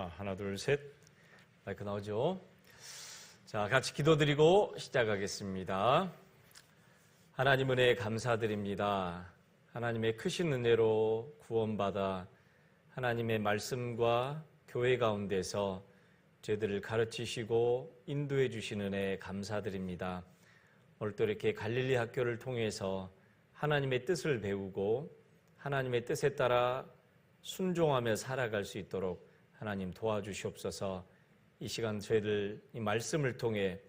자, 하나, 둘, 셋. 마이크 나오죠? 자, 같이 기도드리고 시작하겠습니다. 하나님 은혜 감사드립니다. 하나님의 크신 은혜로 구원받아 하나님의 말씀과 교회 가운데서 저희들을 가르치시고 인도해 주시는 은혜 감사드립니다. 오늘 또 이렇게 갈릴리 학교를 통해서 하나님의 뜻을 배우고 하나님의 뜻에 따라 순종하며 살아갈 수 있도록 하나님 도와주시옵소서. 이 시간 저희들 이 말씀을 통해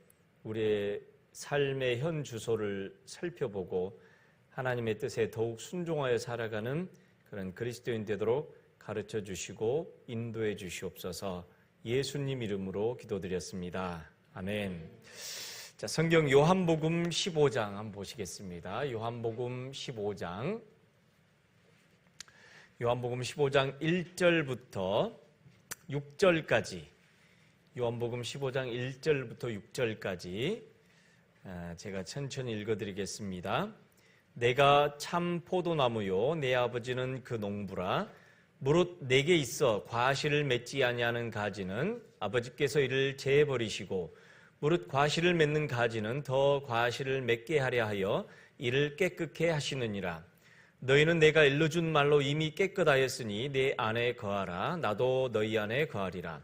우리의 삶의 현 주소를 살펴보고 하나님의 뜻에 더욱 순종하여 살아가는 그런 그리스도인 되도록 가르쳐 주시고 인도해 주시옵소서. 예수님 이름으로 기도드렸습니다. 아멘. 자, 성경 요한복음 15장 한번 보시겠습니다. 요한복음 15장 1절부터 6절까지 요한복음 15장 1절부터 6절까지 제가 천천히 읽어드리겠습니다. 내가 참 포도나무요 내 아버지는 그 농부라. 무릇 내게 있어 과실을 맺지 아니하는 가지는 아버지께서 이를 제버리시고 무릇 과실을 맺는 가지는 더 과실을 맺게 하려 하여 이를 깨끗게 하시느니라. 너희는 내가 일러준 말로 이미 깨끗하였으니 내 안에 거하라. 나도 너희 안에 거하리라.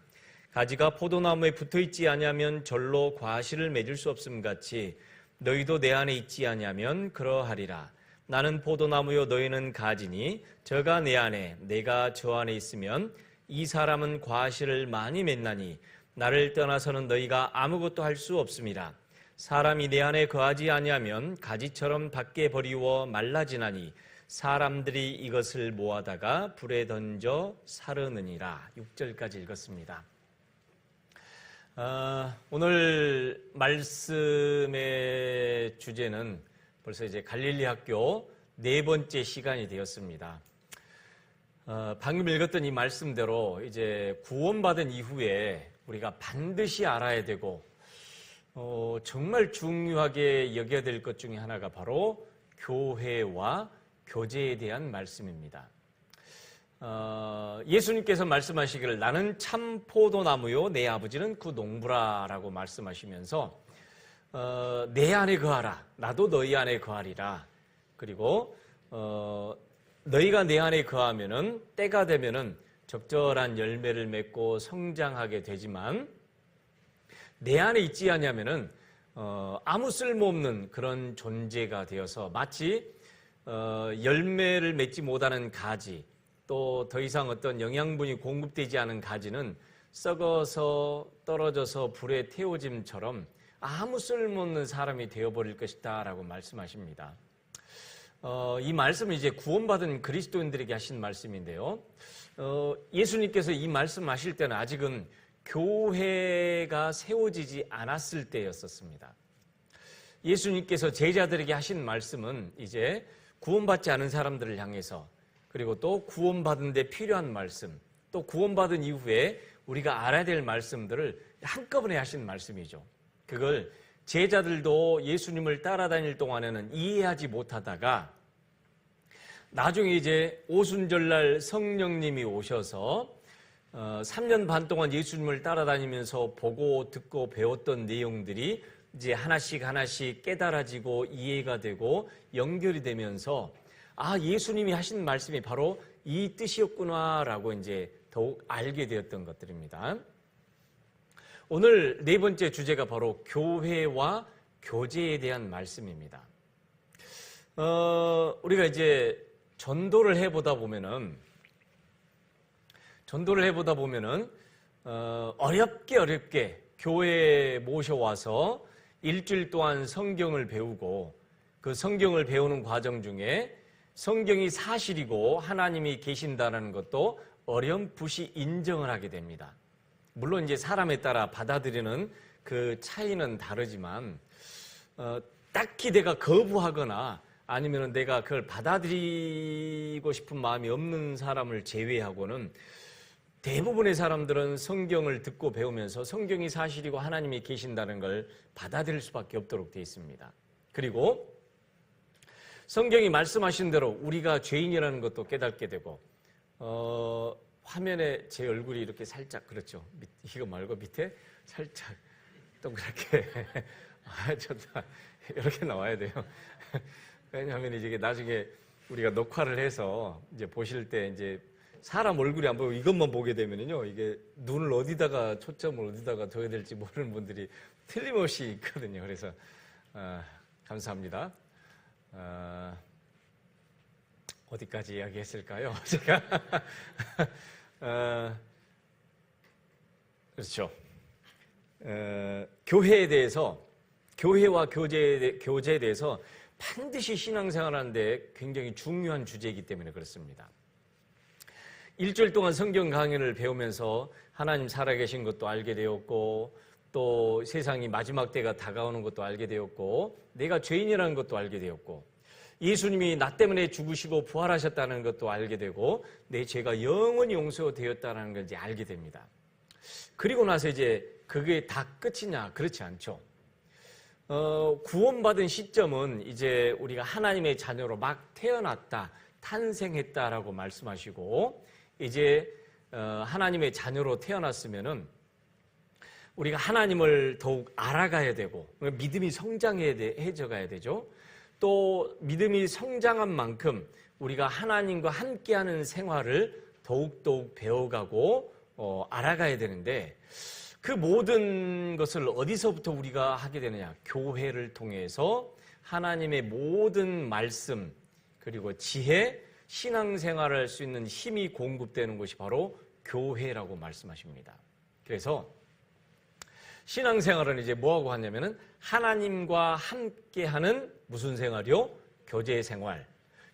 가지가 포도나무에 붙어있지 아니하면 절로 과실을 맺을 수 없음 같이 너희도 내 안에 있지 아니하면 그러하리라. 나는 포도나무요 너희는 가지니 저가 내 안에 내가 저 안에 있으면 이 사람은 과실을 많이 맺나니 나를 떠나서는 너희가 아무것도 할 수 없음이라. 사람이 내 안에 거하지 아니하면 가지처럼 밖에 버리워 말라지나니 사람들이 이것을 모아다가 불에 던져 사르느니라. 6절까지 읽었습니다. 오늘 말씀의 주제는 벌써 이제 갈릴리 학교 네 번째 시간이 되었습니다. 방금 읽었던 이 말씀대로 이제 구원받은 이후에 우리가 반드시 알아야 되고 정말 중요하게 여겨야 될 것 중에 하나가 바로 교회와 교제에 대한 말씀입니다. 예수님께서 말씀하시기를 나는 참 포도나무요 내 아버지는 그 농부라 라고 말씀하시면서 내 안에 거하라. 나도 너희 안에 거하리라. 그리고 너희가 내 안에 거하면은 때가 되면은 적절한 열매를 맺고 성장하게 되지만 내 안에 있지 않냐면은 아무 쓸모없는 그런 존재가 되어서 마치 열매를 맺지 못하는 가지, 또 더 이상 어떤 영양분이 공급되지 않은 가지는 썩어서 떨어져서 불에 태워짐처럼 아무 쓸모없는 사람이 되어버릴 것이다 라고 말씀하십니다. 이 말씀은 이제 구원받은 그리스도인들에게 하신 말씀인데요. 예수님께서 이 말씀하실 때는 아직은 교회가 세워지지 않았을 때였었습니다. 예수님께서 제자들에게 하신 말씀은 이제 구원받지 않은 사람들을 향해서, 그리고 또 구원받은 데 필요한 말씀, 또 구원받은 이후에 우리가 알아야 될 말씀들을 한꺼번에 하신 말씀이죠. 그걸 제자들도 예수님을 따라다닐 동안에는 이해하지 못하다가 나중에 이제 오순절날 성령님이 오셔서 3년 반 동안 예수님을 따라다니면서 보고 듣고 배웠던 내용들이 이제 하나씩 깨달아지고 이해가 되고 연결이 되면서 예수님이 하신 말씀이 바로 이 뜻이었구나라고 이제 더욱 알게 되었던 것들입니다. 오늘 네 번째 주제가 바로 교회와 교제에 대한 말씀입니다. 우리가 이제 전도를 해보다 보면은 어렵게 교회에 모셔와서 일주일 동안 성경을 배우고 그 성경을 배우는 과정 중에 성경이 사실이고 하나님이 계신다는 것도 어렴풋이 인정을 하게 됩니다. 물론 이제 사람에 따라 받아들이는 그 차이는 다르지만 딱히 내가 거부하거나 아니면 내가 그걸 받아들이고 싶은 마음이 없는 사람을 제외하고는 대부분의 사람들은 성경을 듣고 배우면서 성경이 사실이고 하나님이 계신다는 걸 받아들일 수밖에 없도록 되어 있습니다. 그리고 성경이 말씀하신 대로 우리가 죄인이라는 것도 깨닫게 되고 화면에 제 얼굴이 이렇게 살짝 그렇죠. 이거 말고 밑에 살짝 동그랗게 좋다. 이렇게 나와야 돼요. 왜냐하면 이제 나중에 우리가 녹화를 해서 이제 보실 때 이제 사람 얼굴이 안 보고 이것만 보게 되면요, 이게 눈을 어디다가 초점을 어디다가 둬야 될지 모르는 분들이 틀림없이 있거든요. 그래서 감사합니다. 어디까지 이야기했을까요? 제가 그렇죠. 교회에 대해서, 교회와 교제에 대해서 반드시 신앙생활하는데 굉장히 중요한 주제이기 때문에 그렇습니다. 일주일 동안 성경 강연을 배우면서 하나님 살아계신 것도 알게 되었고, 또 세상이 마지막 때가 다가오는 것도 알게 되었고, 내가 죄인이라는 것도 알게 되었고, 예수님이 나 때문에 죽으시고 부활하셨다는 것도 알게 되고, 내 죄가 영원히 용서되었다는 걸 이제 알게 됩니다. 그리고 나서 이제 그게 다 끝이냐? 그렇지 않죠. 구원받은 시점은 이제 우리가 하나님의 자녀로 막 태어났다, 탄생했다라고 말씀하시고, 이제 하나님의 자녀로 태어났으면은 우리가 하나님을 더욱 알아가야 되고, 믿음이 성장해져 가야 되죠. 또 믿음이 성장한 만큼 우리가 하나님과 함께하는 생활을 더욱더욱 배워가고 알아가야 되는데, 그 모든 것을 어디서부터 우리가 하게 되느냐? 교회를 통해서 하나님의 모든 말씀, 그리고 지혜, 신앙생활을 할 수 있는 힘이 공급되는 것이 바로 교회라고 말씀하십니다. 그래서 신앙생활은 이제 뭐하고 하냐면은 하나님과 함께하는 무슨 생활이요? 교제 생활.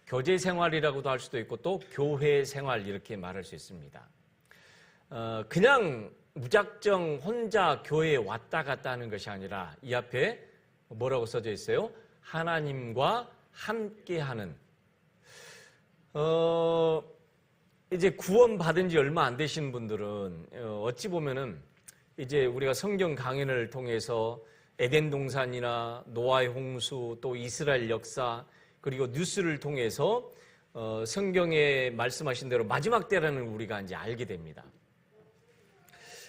교제 생활이라고도 할 수도 있고 또 교회 생활 이렇게 말할 수 있습니다. 그냥 무작정 혼자 교회에 왔다 갔다 하는 것이 아니라 이 앞에 뭐라고 써져 있어요? 하나님과 함께하는. 이제 구원받은 지 얼마 안 되신 분들은 어찌 보면은 이제 우리가 성경 강연을 통해서 에덴 동산이나 노아의 홍수, 또 이스라엘 역사, 그리고 뉴스를 통해서 성경에 말씀하신 대로 마지막 때라는 우리가 이제 알게 됩니다.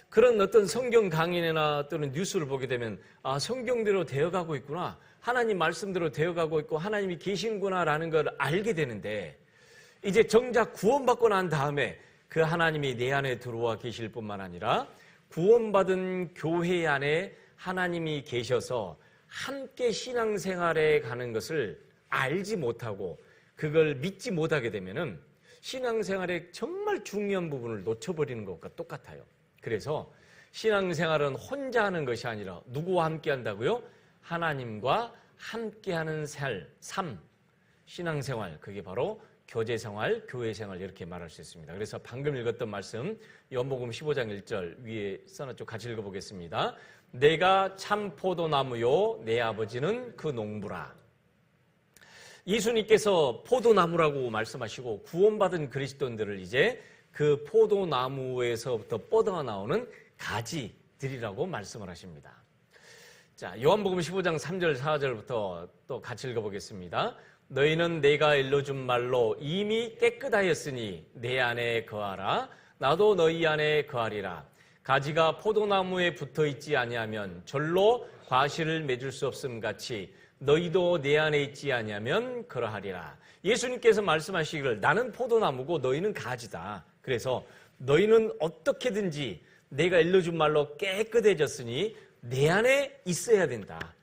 그런 어떤 성경 강연이나 또는 뉴스를 보게 되면 성경대로 되어가고 있구나, 하나님 말씀대로 되어가고 있고 하나님이 계신구나라는 걸 알게 되는데, 이제 정작 구원받고 난 다음에 그 하나님이 내 안에 들어와 계실 뿐만 아니라 구원받은 교회 안에 하나님이 계셔서 함께 신앙생활에 가는 것을 알지 못하고 그걸 믿지 못하게 되면은 신앙생활의 정말 중요한 부분을 놓쳐버리는 것과 똑같아요. 그래서 신앙생활은 혼자 하는 것이 아니라 누구와 함께 한다고요? 하나님과 함께하는 삶, 신앙생활, 그게 바로 교제생활, 교회생활 이렇게 말할 수 있습니다. 그래서 방금 읽었던 말씀 요한복음 15장 1절 위에 써놨죠. 같이 읽어보겠습니다. 내가 참 포도나무요 내 아버지는 그 농부라. 예수님께서 포도나무라고 말씀하시고 구원받은 그리스도인들을 이제 그 포도나무에서부터 뻗어 나오는 가지들이라고 말씀을 하십니다. 자, 요한복음 15장 3절 4절부터 또 같이 읽어보겠습니다. 너희는 내가 일러준 말로 이미 깨끗하였으니 내 안에 거하라. 나도 너희 안에 거하리라. 가지가 포도나무에 붙어있지 아니하면 절로 과실을 맺을 수 없음 같이 너희도 내 안에 있지 아니하면 그러하리라. 예수님께서 말씀하시기를 나는 포도나무고 너희는 가지다. 그래서 너희는 어떻게든지 내가 일러준 말로 깨끗해졌으니 내 안에 있어야 된다.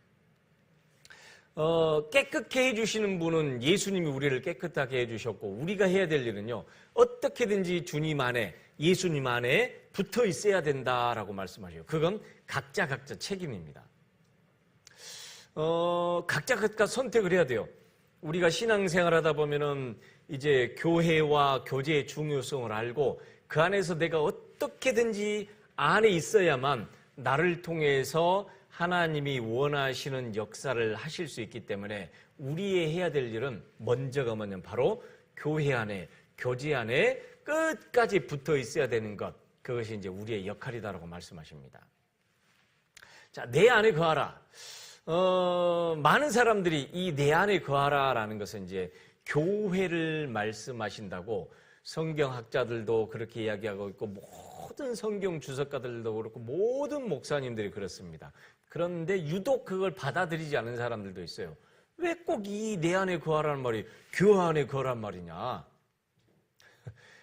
깨끗게 해주시는 분은 예수님이 우리를 깨끗하게 해주셨고, 우리가 해야 될 일은요, 어떻게든지 주님 안에, 예수님 안에 붙어 있어야 된다라고 말씀하셔요. 그건 각자 책임입니다. 각자 선택을 해야 돼요. 우리가 신앙생활 하다 보면은 이제 교회와 교제의 중요성을 알고 그 안에서 내가 어떻게든지 안에 있어야만 나를 통해서 하나님이 원하시는 역사를 하실 수 있기 때문에 우리의 해야 될 일은 먼저가 뭐냐면 바로 교회 안에, 교제 안에 끝까지 붙어 있어야 되는 것, 그것이 이제 우리의 역할이다라고 말씀하십니다. 자, 내 안에 거하라. 많은 사람들이 이 내 안에 거하라라는 것은 이제 교회를 말씀하신다고 성경학자들도 그렇게 이야기하고 있고 모든 성경 주석가들도 그렇고 모든 목사님들이 그렇습니다. 그런데 유독 그걸 받아들이지 않는 사람들도 있어요. 왜 꼭 이 내 안에 거하라는 말이 교회 안에 거하란 말이냐.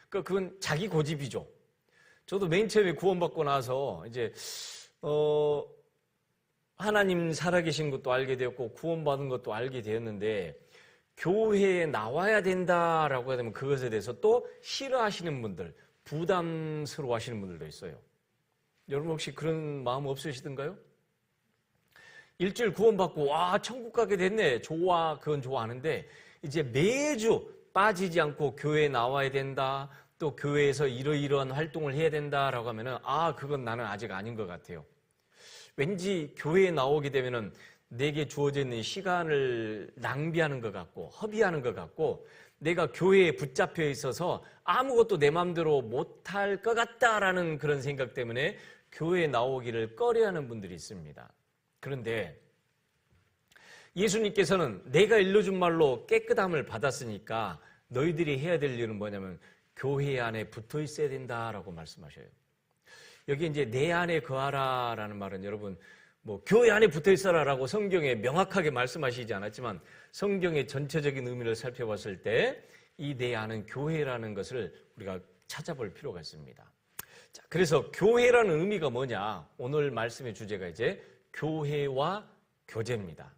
그건 자기 고집이죠. 저도 맨 처음에 구원받고 나서 이제 하나님 살아계신 것도 알게 되었고 구원받은 것도 알게 되었는데 교회에 나와야 된다라고 하면 그것에 대해서 또 싫어하시는 분들, 부담스러워 하시는 분들도 있어요. 여러분 혹시 그런 마음 없으시던가요? 일주일 구원받고 와 천국 가게 됐네. 좋아. 그건 좋아하는데 이제 매주 빠지지 않고 교회에 나와야 된다. 또 교회에서 이러이러한 활동을 해야 된다라고 하면은 그건 나는 아직 아닌 것 같아요. 왠지 교회에 나오게 되면은 내게 주어져 있는 시간을 낭비하는 것 같고 허비하는 것 같고 내가 교회에 붙잡혀 있어서 아무것도 내 마음대로 못할 것 같다라는 그런 생각 때문에 교회에 나오기를 꺼려하는 분들이 있습니다. 그런데 예수님께서는 내가 일러준 말로 깨끗함을 받았으니까 너희들이 해야 될 일은 뭐냐면 교회 안에 붙어 있어야 된다라고 말씀하셔요. 여기 이제 내 안에 거하라라는 말은 여러분 뭐 교회 안에 붙어 있어라라고 성경에 명확하게 말씀하시지 않았지만 성경의 전체적인 의미를 살펴봤을 때 이 내 안은 교회라는 것을 우리가 찾아볼 필요가 있습니다. 자, 그래서 교회라는 의미가 뭐냐? 오늘 말씀의 주제가 이제 교회와 교제입니다.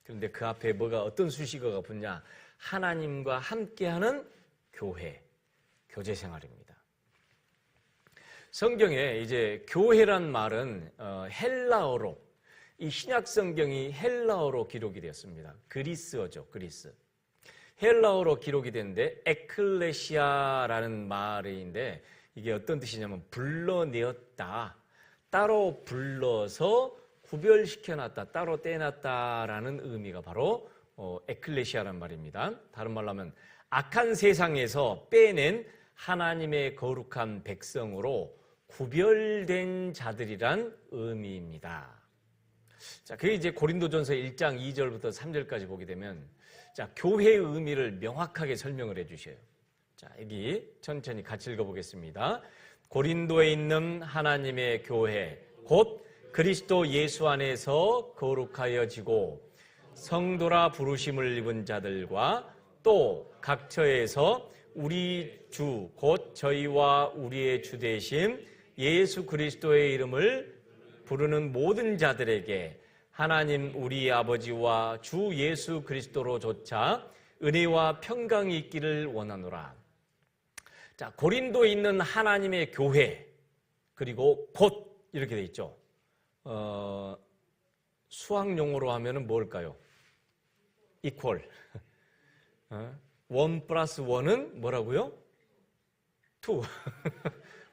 그런데 그 앞에 뭐가 어떤 수식어가 붙냐? 하나님과 함께하는 교회, 교제 생활입니다. 성경에 이제 교회란 말은 헬라어로 이 신약 성경이 헬라어로 기록이 되었습니다. 그리스어죠, 그리스. 헬라어로 기록이 됐는데 에클레시아라는 말인데 이게 어떤 뜻이냐면 불러내었다, 따로 불러서 구별시켜놨다, 따로 떼놨다라는 의미가 바로 에클레시아란 말입니다. 다른 말로 하면 악한 세상에서 빼낸 하나님의 거룩한 백성으로 구별된 자들이란 의미입니다. 자, 그게 이제 고린도전서 1장 2절부터 3절까지 보게 되면 자, 교회의 의미를 명확하게 설명을 해 주셔요. 자, 여기 천천히 같이 읽어보겠습니다. 고린도에 있는 하나님의 교회, 곧 그리스도 예수 안에서 거룩하여지고 성도라 부르심을 입은 자들과 또 각처에서 우리 주, 곧 저희와 우리의 주 되신 예수 그리스도의 이름을 부르는 모든 자들에게 하나님 우리 아버지와 주 예수 그리스도로조차 은혜와 평강이 있기를 원하노라. 자, 고린도에 있는 하나님의 교회, 그리고 곧 이렇게 돼 있죠. 수학 용어로 하면은 뭘까요? equal. 1 플러스 1은 뭐라고요? 2.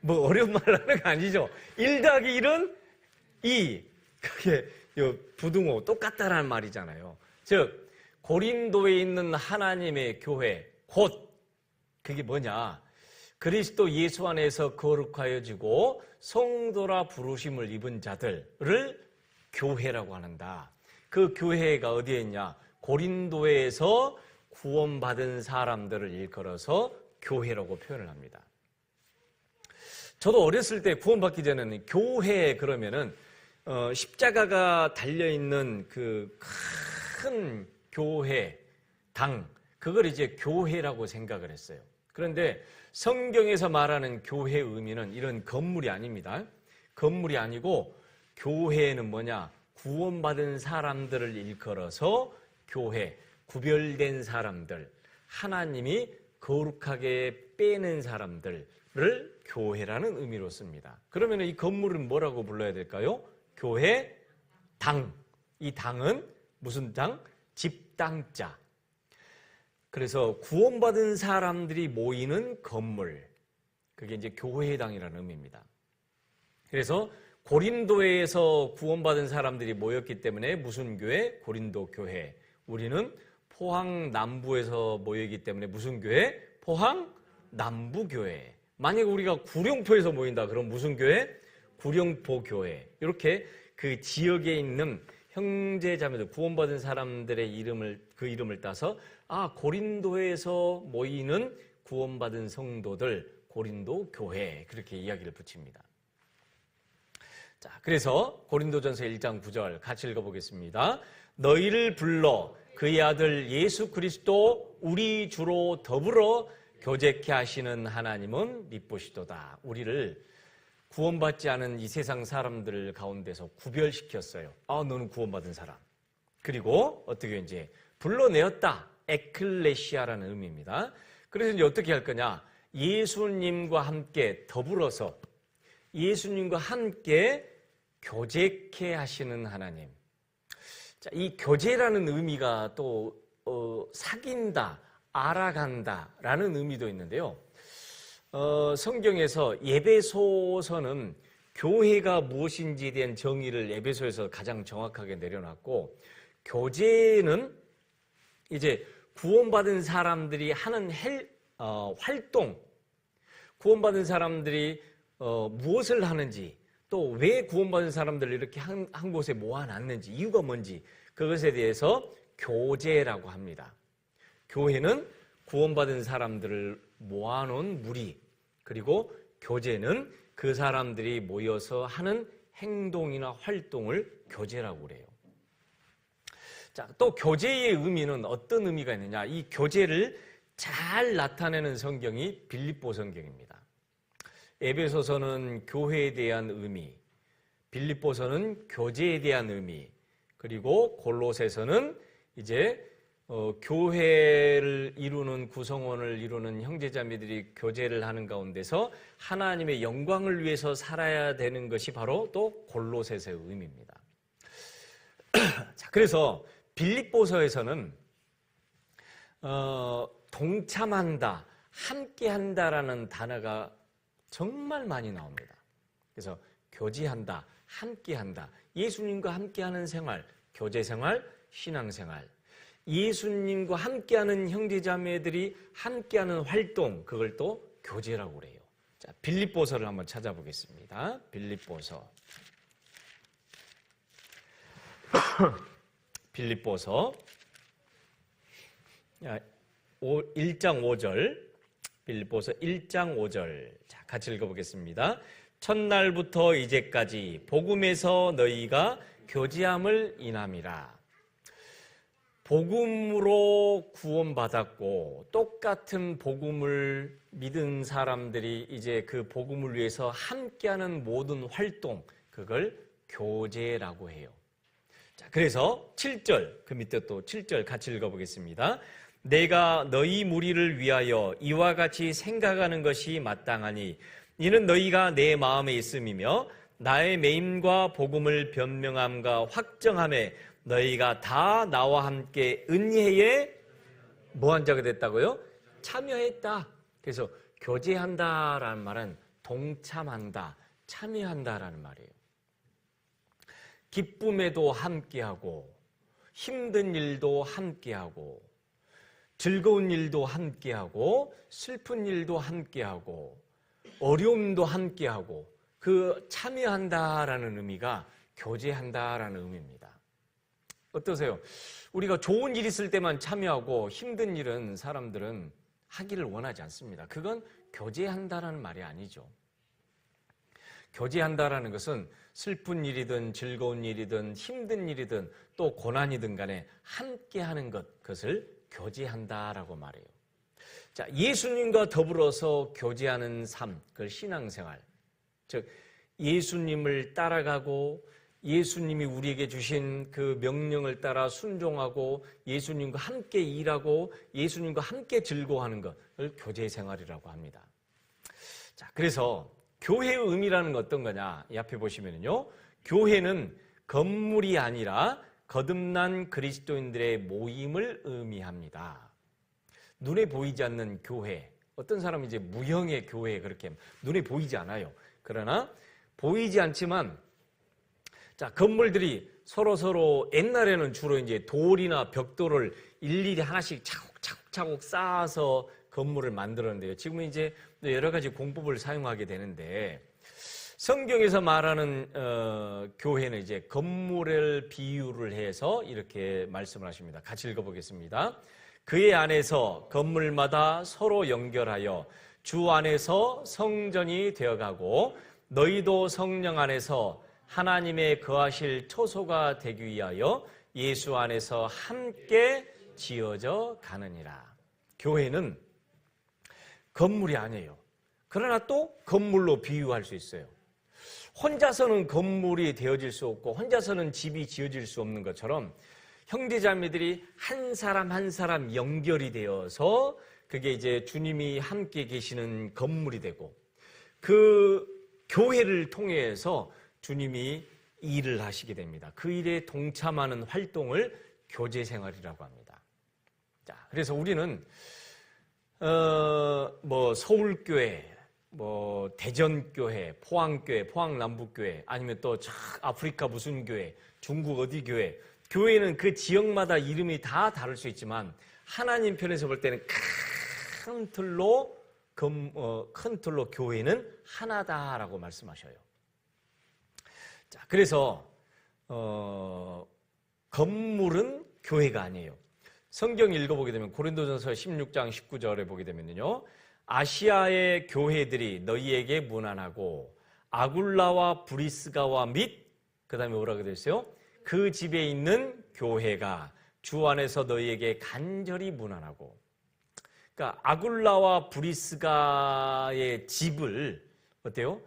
뭐 어려운 말 하는 거 아니죠? 1 더하기 1은 2. 그게 부등호 똑같다라는 말이잖아요. 즉 고린도에 있는 하나님의 교회, 곧 그게 뭐냐? 그리스도 예수 안에서 거룩하여지고 성도라 부르심을 입은 자들을 교회라고 하는다. 그 교회가 어디에 있냐? 고린도에서 구원받은 사람들을 일컬어서 교회라고 표현을 합니다. 저도 어렸을 때 구원받기 전에는 교회 그러면은 십자가가 달려있는 그 큰 교회, 당, 그걸 이제 교회라고 생각을 했어요. 그런데 성경에서 말하는 교회의 의미는 이런 건물이 아닙니다. 건물이 아니고 교회는 뭐냐? 구원받은 사람들을 일컬어서 교회, 구별된 사람들, 하나님이 거룩하게 빼낸 사람들을 교회라는 의미로 씁니다. 그러면 이 건물은 뭐라고 불러야 될까요? 교회 당. 이 당은 무슨 당? 집당자. 그래서 구원받은 사람들이 모이는 건물. 그게 이제 교회의 당이라는 의미입니다. 그래서 고린도에서 구원받은 사람들이 모였기 때문에 무슨 교회? 고린도 교회. 우리는 포항 남부에서 모이기 때문에 무슨 교회? 포항 남부교회. 만약에 우리가 구룡포에서 모인다. 그럼 무슨 교회? 구룡포 교회. 이렇게 그 지역에 있는 형제 자매들, 구원받은 사람들의 이름을 따서 고린도에서 모이는 구원받은 성도들, 고린도 교회, 그렇게 이야기를 붙입니다. 자, 그래서 고린도전서 1장 9절 같이 읽어보겠습니다. 너희를 불러 그의 아들 예수 그리스도 우리 주로 더불어 교제케 하시는 하나님은 미쁘시도다. 우리를 구원받지 않은 이 세상 사람들 가운데서 구별시켰어요. 너는 구원받은 사람. 그리고 어떻게 이제 불러내었다. 에클레시아라는 의미입니다. 그래서 이제 어떻게 할 거냐? 예수님과 함께 더불어서 예수님과 함께 교제케 하시는 하나님. 자, 이 교제라는 의미가 또 사귄다, 알아간다라는 의미도 있는데요. 성경에서 에베소서는 교회가 무엇인지에 대한 정의를 에베소에서 가장 정확하게 내려놨고, 교제는 이제 구원받은 사람들이 하는 활동, 구원받은 사람들이 무엇을 하는지, 또 왜 구원받은 사람들을 이렇게 한 곳에 모아놨는지, 이유가 뭔지, 그것에 대해서 교제라고 합니다. 교회는 구원받은 사람들을 모아놓은 무리, 그리고 교제는 그 사람들이 모여서 하는 행동이나 활동을 교제라고 그래요. 자, 또 교제의 의미는 어떤 의미가 있느냐? 이 교제를 잘 나타내는 성경이 빌립보 성경입니다. 에베소서는 교회에 대한 의미, 빌립보서는 교제에 대한 의미, 그리고 골로새서는 이제 교회를 이루는 구성원을 이루는 형제자매들이 교제를 하는 가운데서 하나님의 영광을 위해서 살아야 되는 것이 바로 또 골로새서의 의미입니다. 자, 그래서 빌립보서에서는 동참한다, 함께한다라는 단어가 정말 많이 나옵니다. 그래서 교제한다, 함께한다, 예수님과 함께하는 생활, 교제생활, 신앙생활, 예수님과 함께하는 형제자매들이 함께하는 활동, 그걸 또 교제라고 그래요. 자, 빌립보서를 한번 찾아보겠습니다. 빌립보서. 빌립보서 1장 5절, 빌립보서 1장 5절. 자, 같이 읽어보겠습니다. 첫날부터 이제까지 복음에서 너희가 교제함을 인함이라. 복음으로 구원받았고 똑같은 복음을 믿은 사람들이 이제 그 복음을 위해서 함께하는 모든 활동, 그걸 교제라고 해요. 자, 그래서 7절, 그 밑에 또 7절 같이 읽어보겠습니다. 내가 너희 무리를 위하여 이와 같이 생각하는 것이 마땅하니 이는 너희가 내 마음에 있음이며 나의 매임과 복음을 변명함과 확정함에 너희가 다 나와 함께 은혜에 뭐한 자가 됐다고요? 참여했다. 그래서 교제한다라는 말은 동참한다, 참여한다라는 말이에요. 기쁨에도 함께하고 힘든 일도 함께하고 즐거운 일도 함께하고 슬픈 일도 함께하고 어려움도 함께하고, 그 참여한다라는 의미가 교제한다라는 의미입니다. 어떠세요? 우리가 좋은 일 있을 때만 참여하고 힘든 일은 사람들은 하기를 원하지 않습니다. 그건 교제한다라는 말이 아니죠. 교제한다라는 것은 슬픈 일이든 즐거운 일이든 힘든 일이든 또 고난이든 간에 함께하는 것, 그것을 교제한다라고 말해요. 자, 예수님과 더불어서 교제하는 삶, 그걸 신앙생활. 즉, 예수님을 따라가고 예수님이 우리에게 주신 그 명령을 따라 순종하고 예수님과 함께 일하고 예수님과 함께 즐거워하는 것을 교제생활이라고 합니다. 자, 그래서 교회의 의미라는 건 어떤 거냐? 이 앞에 보시면요. 교회는 건물이 아니라 거듭난 그리스도인들의 모임을 의미합니다. 눈에 보이지 않는 교회, 어떤 사람은 이제 무형의 교회, 그렇게 눈에 보이지 않아요. 그러나 보이지 않지만, 자, 건물들이 서로 옛날에는 주로 이제 돌이나 벽돌을 일일이 하나씩 차곡차곡 쌓아서 건물을 만들었는데요. 지금은 이제 여러 가지 공법을 사용하게 되는데, 성경에서 말하는 교회는 이제 건물을 비유를 해서 이렇게 말씀을 하십니다. 같이 읽어보겠습니다. 그의 안에서 건물마다 서로 연결하여 주 안에서 성전이 되어가고 너희도 성령 안에서 하나님의 거하실 처소가 되기 위하여 예수 안에서 함께 지어져 가느니라. 교회는 건물이 아니에요. 그러나 또 건물로 비유할 수 있어요. 혼자서는 건물이 되어질 수 없고 혼자서는 집이 지어질 수 없는 것처럼 형제자매들이 한 사람 한 사람 연결이 되어서 그게 이제 주님이 함께 계시는 건물이 되고 그 교회를 통해서 주님이 일을 하시게 됩니다. 그 일에 동참하는 활동을 교제생활이라고 합니다. 자, 그래서 우리는 서울교회, 대전교회, 포항교회, 포항남북교회, 아니면 또 아프리카 무슨 교회, 중국 어디 교회, 교회는 그 지역마다 이름이 다 다를 수 있지만 하나님 편에서 볼 때는 큰 틀로 교회는 하나다라고 말씀하셔요. 자, 그래서 건물은 교회가 아니에요. 성경 읽어보게 되면 고린도전서 16장 19절에 보게 되면요, 아시아의 교회들이 너희에게 문안하고 아굴라와 브리스가와 및 그 다음에 뭐라고 되어 있어요? 그 집에 있는 교회가 주 안에서 너희에게 간절히 문안하고. 그러니까 아굴라와 브리스가의 집을 어때요?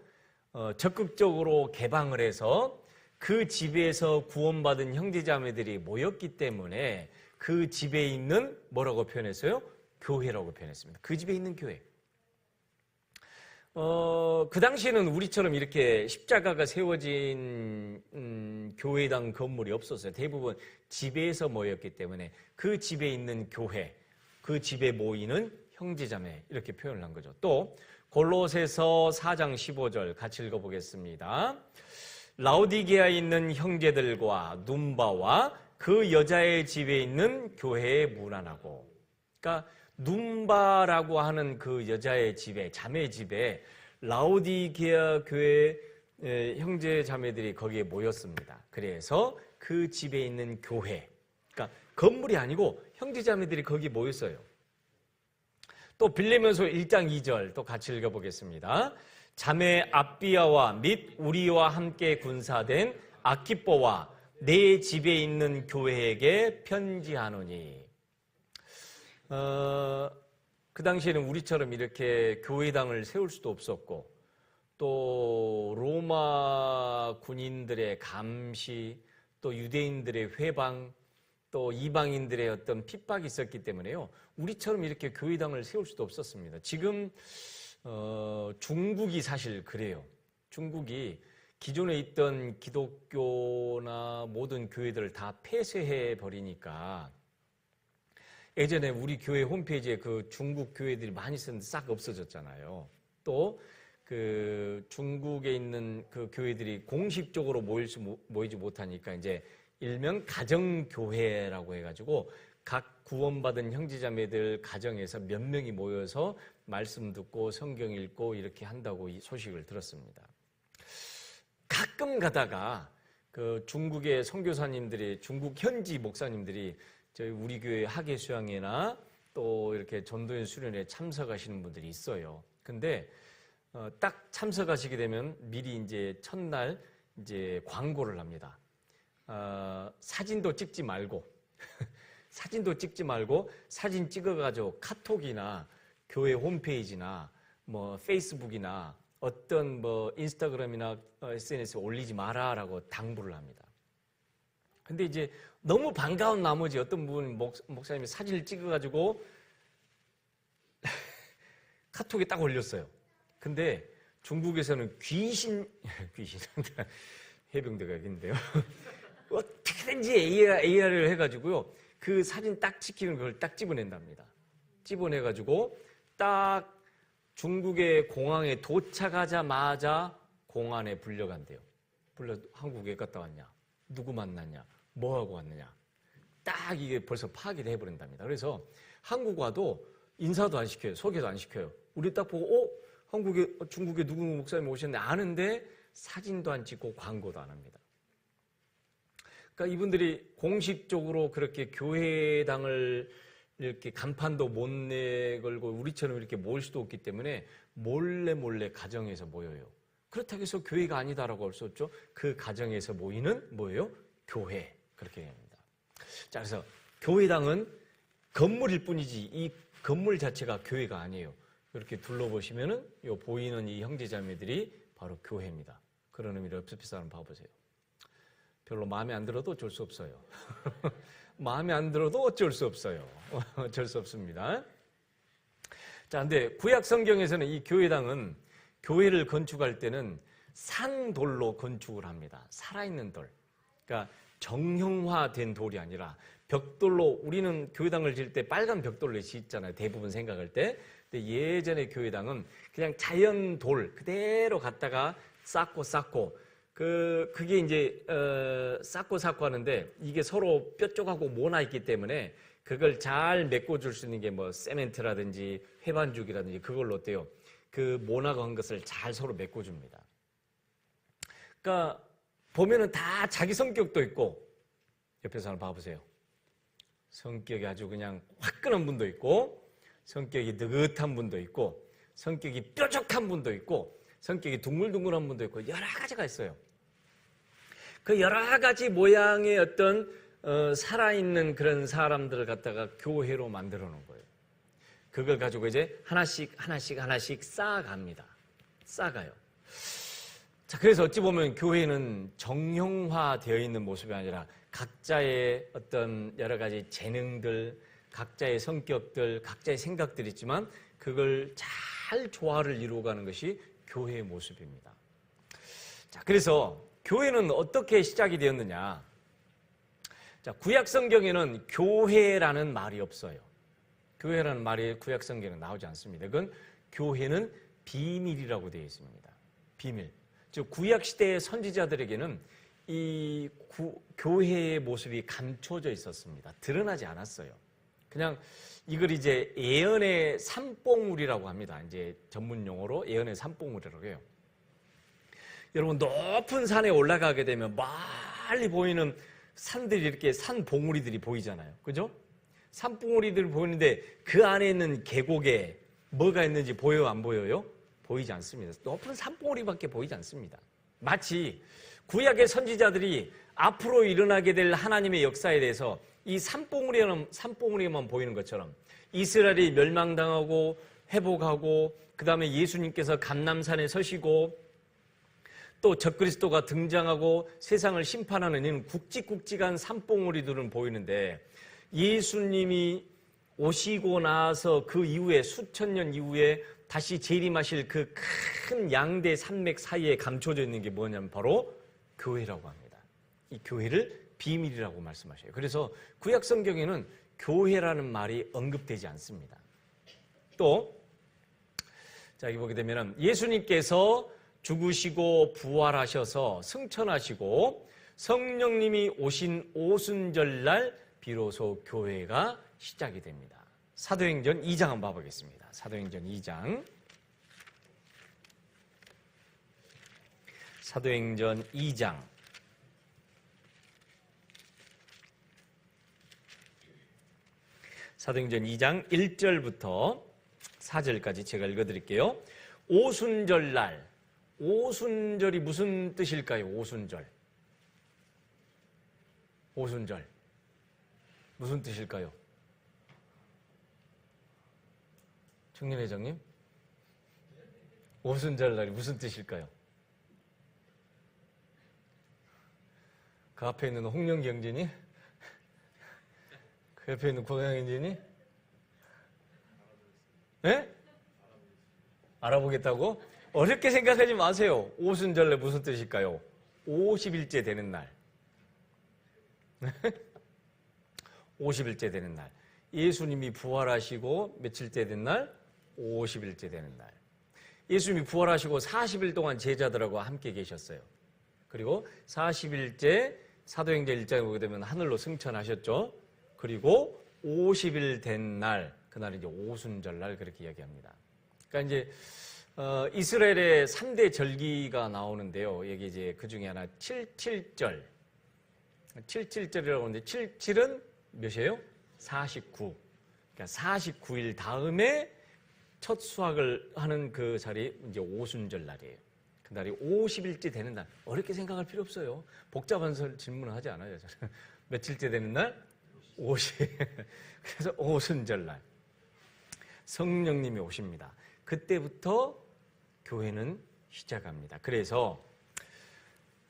적극적으로 개방을 해서 그 집에서 구원받은 형제자매들이 모였기 때문에 그 집에 있는 뭐라고 표현했어요? 교회라고 표현했습니다. 그 집에 있는 교회. 그 당시에는 우리처럼 이렇게 십자가가 세워진 교회당 건물이 없었어요. 대부분 집에서 모였기 때문에 그 집에 있는 교회, 그 집에 모이는 형제자매 이렇게 표현을 한 거죠. 또 골로새서 4장 15절 같이 읽어보겠습니다. 라오디게아에 있는 형제들과 num바와 그 여자의 집에 있는 교회에 문안하고. 그러니까 num바라고 하는 그 여자의 집에, 자매 집에 라오디게아 교회 형제 자매들이 거기에 모였습니다. 그래서 그 집에 있는 교회, 그러니까 건물이 아니고 형제 자매들이 거기에 모였어요. 또 빌레몬서 1장 2절 또 같이 읽어보겠습니다. 자매 아비아와 및 우리와 함께 군사된 아키뽀와 내 집에 있는 교회에게 편지하노니. 그 당시에는 우리처럼 이렇게 교회당을 세울 수도 없었고 또 로마 군인들의 감시, 또 유대인들의 회방, 또 이방인들의 어떤 핍박이 있었기 때문에요, 우리처럼 이렇게 교회당을 세울 수도 없었습니다. 지금 중국이 사실 그래요. 중국이 기존에 있던 기독교나 모든 교회들을 다 폐쇄해 버리니까 예전에 우리 교회 홈페이지에 그 중국 교회들이 많이 있었는데 싹 없어졌잖아요. 또 그 중국에 있는 그 교회들이 공식적으로 모이지 못하니까 이제 일명 가정교회라고 해가지고 각 구원받은 형제자매들 가정에서 몇 명이 모여서 말씀 듣고 성경 읽고 이렇게 한다고 이 소식을 들었습니다. 가끔 가다가 그 중국의 선교사님들이, 중국 현지 목사님들이 저희 우리 교회 학예 수양회나 또 이렇게 전도연 수련회에 참석하시는 분들이 있어요. 근데 딱 참석하시게 되면 미리 이제 첫날 이제 광고를 합니다. 사진도 찍지 말고 사진 찍어가지고 카톡이나 교회 홈페이지나 페이스북이나 어떤 인스타그램이나 SNS에 올리지 마라라고 당부를 합니다. 근데 이제 너무 반가운 나머지 어떤 분 목사님이 사진을 찍어가지고 카톡에 딱 올렸어요. 근데 중국에서는 귀신 해병대가 있는데요. 어떻게든지 AR을 해가지고요, 그 사진 딱 찍히는 걸 딱 집어낸답니다. 집어내가지고 딱 중국의 공항에 도착하자마자 공안에 불려간대요. 한국에 갔다 왔냐? 누구 만났냐? 뭐하고 왔느냐? 딱 이게 벌써 파악이 해버린답니다. 그래서 한국 와도 인사도 안 시켜요. 소개도 안 시켜요. 우리 딱 보고 중국에 누구 목사님 오셨는데 아는데 사진도 안 찍고 광고도 안 합니다. 그러니까 이분들이 공식적으로 그렇게 교회당을 이렇게 간판도 못 내걸고 우리처럼 이렇게 모일 수도 없기 때문에 몰래 가정에서 모여요. 그렇다고 해서 교회가 아니다라고 할 수 없죠. 그 가정에서 모이는 뭐예요? 교회. 그렇게 합니다. 자, 그래서 교회당은 건물일 뿐이지 이 건물 자체가 교회가 아니에요. 이렇게 둘러보시면은 요 보이는 이 형제자매들이 바로 교회입니다. 그런 의미로 옆에 사람 봐보세요. 별로 마음에 안 들어도 어쩔 수 없어요. 마음에 안 들어도 어쩔 수 없어요. 어쩔 수 없습니다. 자, 근데 구약 성경에서는 이 교회당은 교회를 건축할 때는 산돌로 건축을 합니다. 살아있는 돌. 그러니까 정형화된 돌이 아니라 벽돌로, 우리는 교회당을 지을 때 빨간 벽돌로 짓잖아요. 대부분 생각할 때. 근데 예전에 교회당은 그냥 자연 돌 그대로 갖다가 쌓고 그게 이제 쌓고 하는데 이게 서로 뾰족하고 모나 있기 때문에 그걸 잘 메꿔줄 수 있는 게 뭐 세멘트라든지 회반죽이라든지 그걸로 어때요? 그 모나가 한 것을 잘 서로 메꿔줍니다. 그러니까 보면은 다 자기 성격도 있고, 옆에서 한번 봐보세요. 성격이 아주 그냥 화끈한 분도 있고, 성격이 느긋한 분도 있고, 성격이 뾰족한 분도 있고, 성격이 둥글둥글한 분도 있고, 여러 가지가 있어요. 그 여러 가지 모양의 어떤 살아있는 그런 사람들을 갖다가 교회로 만들어 놓은 거예요. 그걸 가지고 이제 하나씩 쌓아갑니다. 쌓아가요. 자, 그래서 어찌 보면 교회는 정형화되어 있는 모습이 아니라 각자의 어떤 여러 가지 재능들, 각자의 성격들, 각자의 생각들이 있지만 그걸 잘 조화를 이루어가는 것이 교회의 모습입니다. 자, 그래서 교회는 어떻게 시작이 되었느냐? 자, 구약 성경에는 교회라는 말이 없어요. 교회라는 말이 구약 성경에 나오지 않습니다. 그건 교회는 비밀이라고 되어 있습니다. 비밀. 즉 구약 시대의 선지자들에게는 이 교회의 모습이 감춰져 있었습니다. 드러나지 않았어요. 그냥 이걸 이제 예언의 산봉우리라고 합니다. 이제 전문 용어로 예언의 산봉우리라고 해요. 여러분 높은 산에 올라가게 되면 멀리 보이는 산들이 이렇게 산봉우리들이 보이잖아요. 그죠? 산봉우리들이 보이는데 그 안에 있는 계곡에 뭐가 있는지 보여요? 안 보여요? 보이지 않습니다. 높은 산봉우리밖에 보이지 않습니다. 마치 구약의 선지자들이 앞으로 일어나게 될 하나님의 역사에 대해서 이 산봉우리만 보이는 것처럼 이스라엘이 멸망당하고 회복하고 그 다음에 예수님께서 감람산에 서시고 또 적그리스도가 등장하고 세상을 심판하는 이런 굵직굵직한 산봉우리들은 보이는데 예수님이 오시고 나서 그 이후에 수천 년 이후에 다시 재림하실 그 큰 양대 산맥 사이에 감춰져 있는 게 뭐냐면 바로 교회라고 합니다. 이 교회를 비밀이라고 말씀하셔요. 그래서 구약 성경에는 교회라는 말이 언급되지 않습니다. 또 자, 여기 보게 되면 예수님께서 죽으시고 부활하셔서 승천하시고 성령님이 오신 오순절날 비로소 교회가 시작이 됩니다. 사도행전 2장 한번 봐보겠습니다. 사도행전 2장. 사도행전 2장. 사도행전 2장 1절부터 4절까지 제가 읽어드릴게요. 오순절날. 오순절이 무슨 뜻일까요? 오순절. 오순절. 무슨 뜻일까요? 청년회장님? 오순절날이 무슨 뜻일까요? 그 앞에 있는 홍영 경진이? 그 옆에 있는 고양인진이? 네? 알아보겠다고? 어렵게 생각하지 마세요. 오순절날 무슨 뜻일까요? 50일째 되는 날. 50일째 되는 날. 예수님이 부활하시고 며칠째 된 날? 50일째 되는 날. 예수님이 부활하시고 40일 동안 제자들하고 함께 계셨어요. 그리고 40일째 사도행전 1장에 보게 되면 하늘로 승천하셨죠. 그리고 50일 된 날, 그날이 이제 오순절날 그렇게 이야기합니다. 그러니까 이제 이스라엘의 3대 절기가 나오는데요. 여기 이제 그 중에 하나 77절. 77절이라고 하는데 77은 몇이에요? 49. 그러니까 49일 다음에 첫 수확을 하는 그 자리, 이제 오순절 날이에요. 그 날이 50일째 되는 날. 어렵게 생각할 필요 없어요. 복잡한 질문을 하지 않아요. 저는. 며칠째 되는 날? 50. 그래서 오순절 날. 성령님이 오십니다. 그때부터 교회는 시작합니다. 그래서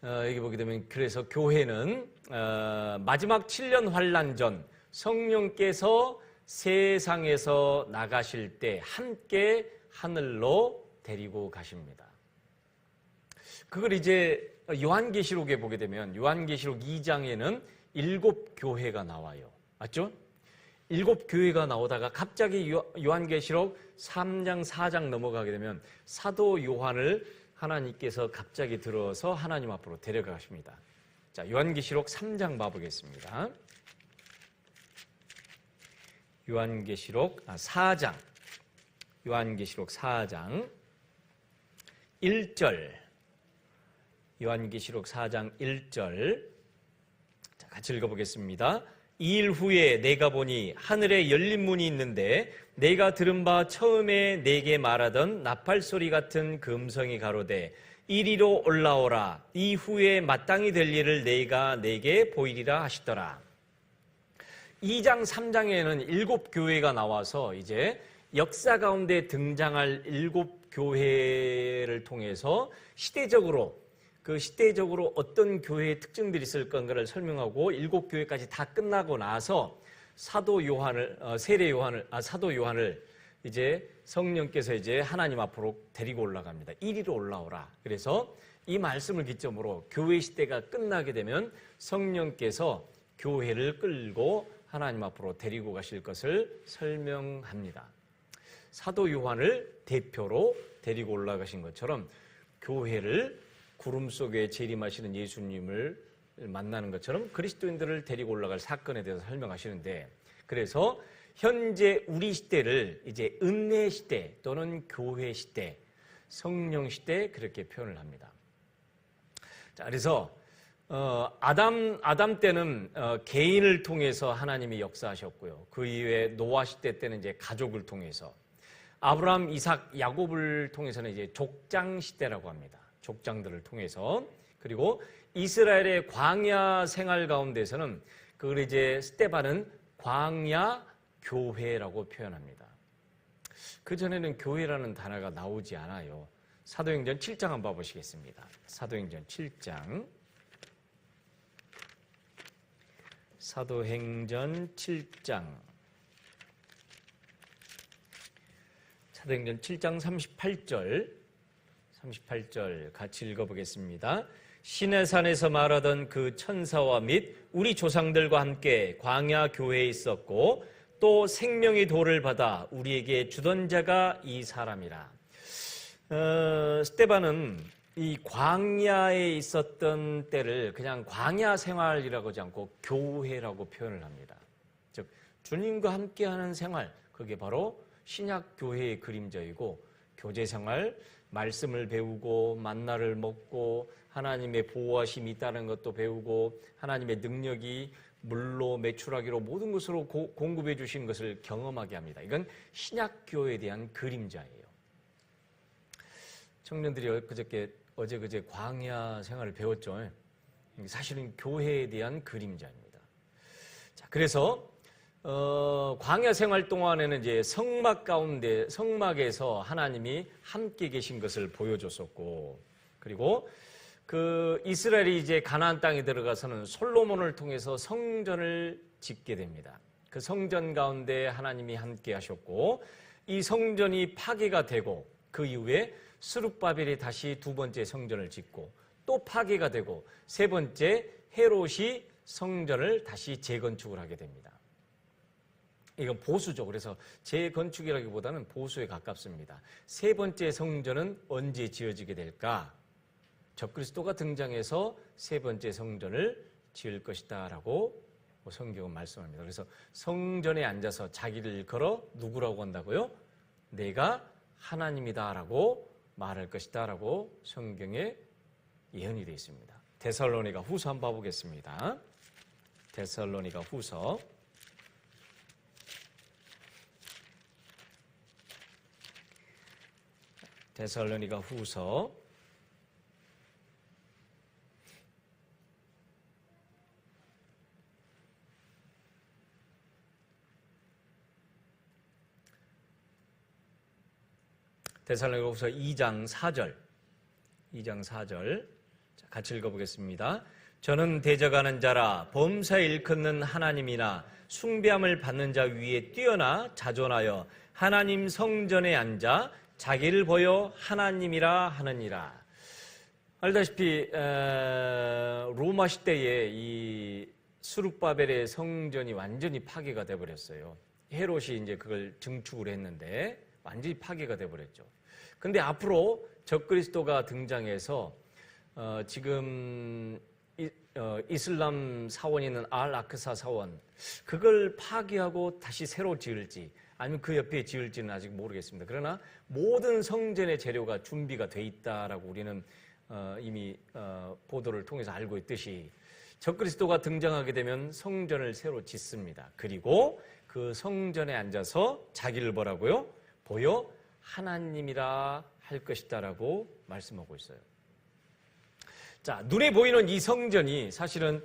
여기 보게 되면 그래서 교회는 마지막 7년 환란 전 성령께서 세상에서 나가실 때 함께 하늘로 데리고 가십니다. 그걸 이제 요한계시록에 보게 되면 요한계시록 2장에는 7교회가 나와요. 맞죠? 7교회가 나오다가 갑자기 요한계시록 3장, 4장 넘어가게 되면 사도 요한을 하나님께서 갑자기 들어서 하나님 앞으로 데려가십니다. 자, 요한계시록 3장 봐보겠습니다. 요한계시록 4장. 요한계시록 4장 1절. 요한계시록 4장 1절. 자, 같이 읽어보겠습니다. 2일 후에 내가 보니 하늘에 열린 문이 있는데 내가 들은 바 처음에 내게 말하던 나팔소리 같은 그 음성이 가로되 이리로 올라오라. 이후에 마땅히 될 일을 내가 내게 보이리라 하시더라. 2장 3장에는 7교회가 나와서 이제 역사 가운데 등장할 7교회를 통해서 시대적으로 어떤 교회의 특징들이 있을 건가를 설명하고 7교회까지 다 끝나고 나서 사도 요한을 이제 성령께서 이제 하나님 앞으로 데리고 올라갑니다. 이리로 올라오라. 그래서 이 말씀을 기점으로 교회 시대가 끝나게 되면 성령께서 교회를 끌고 하나님 앞으로 데리고 가실 것을 설명합니다. 사도 요한을 대표로 데리고 올라가신 것처럼 교회를 구름 속에 재림하시는 예수님을 만나는 것처럼 그리스도인들을 데리고 올라갈 사건에 대해서 설명하시는데, 그래서 현재 우리 시대를 이제 은혜 시대 또는 교회 시대, 성령 시대 그렇게 표현을 합니다. 자, 그래서 아담 때는 개인을 통해서 하나님이 역사하셨고요. 그 이후에 노아 시대 때는 이제 가족을 통해서, 아브라함, 이삭, 야곱을 통해서는 이제 족장 시대라고 합니다. 족장들을 통해서. 그리고 이스라엘의 광야 생활 가운데서는 그걸 이제 스데반은 광야 교회라고 표현합니다. 그 전에는 교회라는 단어가 나오지 않아요. 사도행전 7장 한번 봐보시겠습니다. 사도행전 7장. 사도행전 7장. 사도행전 7장 38절 같이 읽어보겠습니다. 시내산에서 말하던 그 천사와 및 우리 조상들과 함께 광야 교회에 있었고 또 생명의 도를 받아 우리에게 주던 자가 이 사람이라. 스데반은 이 광야에 있었던 때를 그냥 광야 생활이라고 하지 않고 교회라고 표현을 합니다. 즉 주님과 함께하는 생활, 그게 바로 신약 교회의 그림자이고, 교제 생활, 말씀을 배우고 만나를 먹고 하나님의 보호하심이 있다는 것도 배우고 하나님의 능력이 물로 매출하기로 모든 것으로 공급해 주신 것을 경험하게 합니다. 이건 신약 교회에 대한 그림자예요. 청년들이 어제 광야 생활을 배웠죠. 사실은 교회에 대한 그림자입니다. 자, 그래서 광야 생활 동안에는 이제 성막에서 하나님이 함께 계신 것을 보여줬었고, 그리고 그 이스라엘이 이제 가나안 땅에 들어가서는 솔로몬을 통해서 성전을 짓게 됩니다. 그 성전 가운데 하나님이 함께 하셨고, 이 성전이 파괴가 되고 그 이후에 스룹바벨이 다시 두 번째 성전을 짓고 또 파괴가 되고 세 번째 헤롯이 성전을 다시 재건축을 하게 됩니다. 이건 보수죠. 그래서 재건축이라기보다는 보수에 가깝습니다. 세 번째 성전은 언제 지어지게 될까? 적그리스도가 등장해서 세 번째 성전을 지을 것이다 라고 성경은 말씀합니다. 그래서 성전에 앉아서 자기를 걸어 누구라고 한다고요? 내가 하나님이다 라고 말할 것이다 라고 성경에 예언이 되어 있습니다. 데살로니가 후서 한번 봐보겠습니다. 데살로니가 후서 데살로니가 후서 2장 4절. 2장 4절. 같이 읽어보겠습니다. 저는 대적하는 자라 범사에 일컫는 하나님이나 숭배함을 받는 자 위에 뛰어나 자존하여 하나님 성전에 앉아 자기를 보여 하나님이라 하느니라. 알다시피 로마 시대에 이 스룹바벨의 성전이 완전히 파괴가 돼버렸어요. 헤롯이 이제 그걸 증축을 했는데 완전히 파괴가 돼버렸죠. 근데 앞으로 적그리스도가 등장해서 지금 이슬람 사원이 있는 알 아크사 사원, 그걸 파괴하고 다시 새로 지을지 아니면 그 옆에 지을지는 아직 모르겠습니다. 그러나 모든 성전의 재료가 준비가 돼 있다라고 우리는 이미 보도를 통해서 알고 있듯이 적그리스도가 등장하게 되면 성전을 새로 짓습니다. 그리고 그 성전에 앉아서 자기를 뭐라고요? 보여 하나님이라 할 것이다라고 말씀하고 있어요. 자, 눈에 보이는 이 성전이 사실은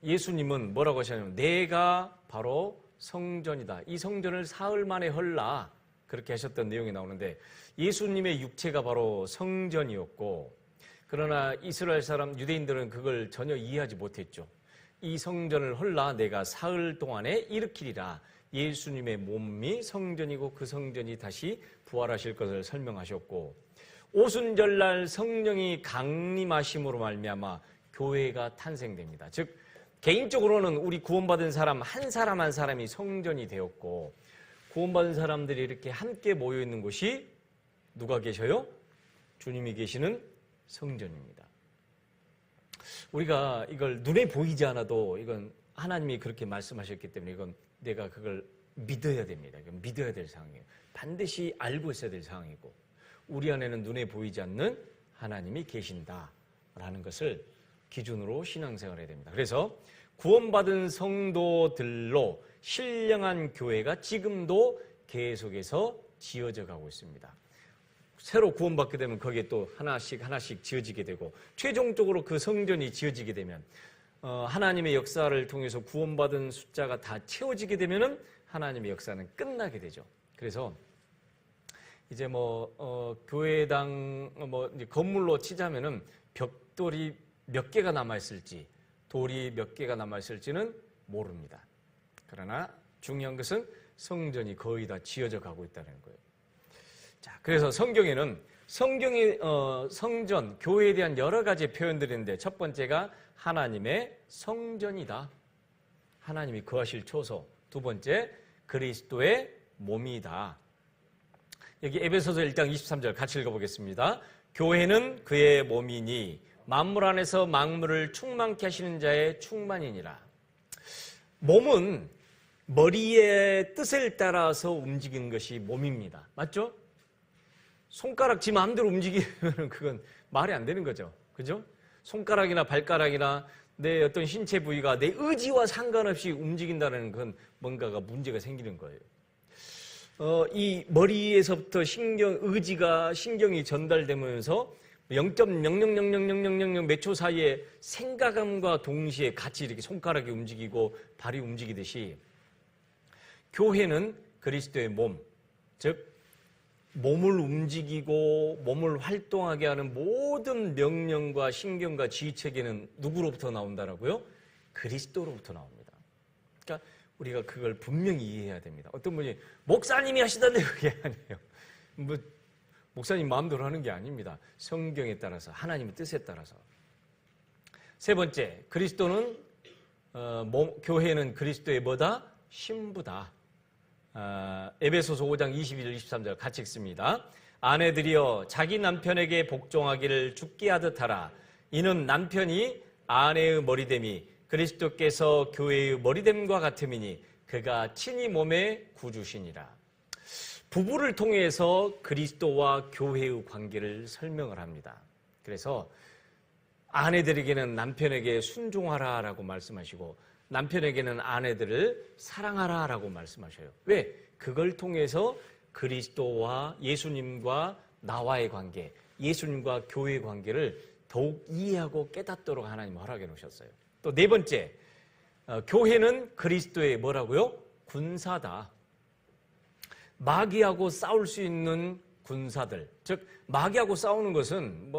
예수님은 뭐라고 하셨냐면 내가 바로 성전이다. 이 성전을 사흘 만에 헐라. 그렇게 하셨던 내용이 나오는데 예수님의 육체가 바로 성전이었고, 그러나 이스라엘 사람 유대인들은 그걸 전혀 이해하지 못했죠. 이 성전을 헐라 내가 사흘 동안에 일으키리라. 예수님의 몸이 성전이고 그 성전이 다시 부활하실 것을 설명하셨고, 오순절날 성령이 강림하심으로 말미암아 교회가 탄생됩니다. 즉 개인적으로는 우리 구원받은 사람 한 사람 한 사람이 성전이 되었고, 구원받은 사람들이 이렇게 함께 모여 있는 곳이 누가 계셔요? 주님이 계시는 성전입니다. 우리가 이걸 눈에 보이지 않아도 이건 하나님이 그렇게 말씀하셨기 때문에 이건 내가 그걸 믿어야 됩니다. 이건 믿어야 될 상황이에요. 반드시 알고 있어야 될 상황이고, 우리 안에는 눈에 보이지 않는 하나님이 계신다라는 것을 기준으로 신앙생활을 해야 됩니다. 그래서 구원받은 성도들로 신령한 교회가 지금도 계속해서 지어져 가고 있습니다. 새로 구원받게 되면 거기에 또 하나씩 지어지게 되고, 최종적으로 그 성전이 지어지게 되면 하나님의 역사를 통해서 구원받은 숫자가 다 채워지게 되면은 하나님의 역사는 끝나게 되죠. 그래서 이제 교회당 이제 건물로 치자면은 벽돌이 몇 개가 남아 있을지, 돌이 몇 개가 남아 있을지는 모릅니다. 그러나 중요한 것은 성전이 거의 다 지어져 가고 있다는 거예요. 자, 그래서 성경에는 성전, 교회에 대한 여러 가지 표현들이 있는데, 첫 번째가 하나님의 성전이다. 하나님이 거하실 초소. 두 번째, 그리스도의 몸이다. 여기 에베소서 1장 23절 같이 읽어보겠습니다. 교회는 그의 몸이니 만물 안에서 만물을 충만케 하시는 자의 충만이니라. 몸은 머리의 뜻을 따라서 움직이는 것이 몸입니다. 맞죠? 손가락 지 마음대로 움직이면 그건 말이 안 되는 거죠. 그죠? 손가락이나 발가락이나 내 어떤 신체 부위가 내 의지와 상관없이 움직인다는 건 뭔가가 문제가 생기는 거예요. 이 머리에서부터 신경이 전달되면서 0.00000000 몇 초 사이에 생각함과 동시에 같이 이렇게 손가락이 움직이고 발이 움직이듯이 교회는 그리스도의 몸, 즉 몸을 움직이고 몸을 활동하게 하는 모든 명령과 신경과 지휘체계는 누구로부터 나온다라고요? 그리스도로부터 나옵니다. 그러니까 우리가 그걸 분명히 이해해야 됩니다. 어떤 분이 목사님이 하시던데 그게 아니에요. 목사님 마음대로 하는 게 아닙니다. 성경에 따라서, 하나님의 뜻에 따라서. 세 번째, 교회는 그리스도의 뭐다? 신부다. 에베소서 5장 21, 23절 같이 읽습니다. 아내들이여 자기 남편에게 복종하기를 죽게 하듯 하라. 이는 남편이 아내의 머리됨이 그리스도께서 교회의 머리됨과 같음이니 그가 친히 몸의 구주시니라. 부부를 통해서 그리스도와 교회의 관계를 설명을 합니다. 그래서 아내들에게는 남편에게 순종하라라고 말씀하시고, 남편에게는 아내들을 사랑하라라고 말씀하셔요. 왜? 그걸 통해서 그리스도와 예수님과 나와의 관계, 예수님과 교회의 관계를 더욱 이해하고 깨닫도록 하나님 허락해 놓으셨어요. 또 네 번째, 교회는 그리스도의 뭐라고요? 군사다. 마귀하고 싸울 수 있는 군사들, 즉 마귀하고 싸우는 것은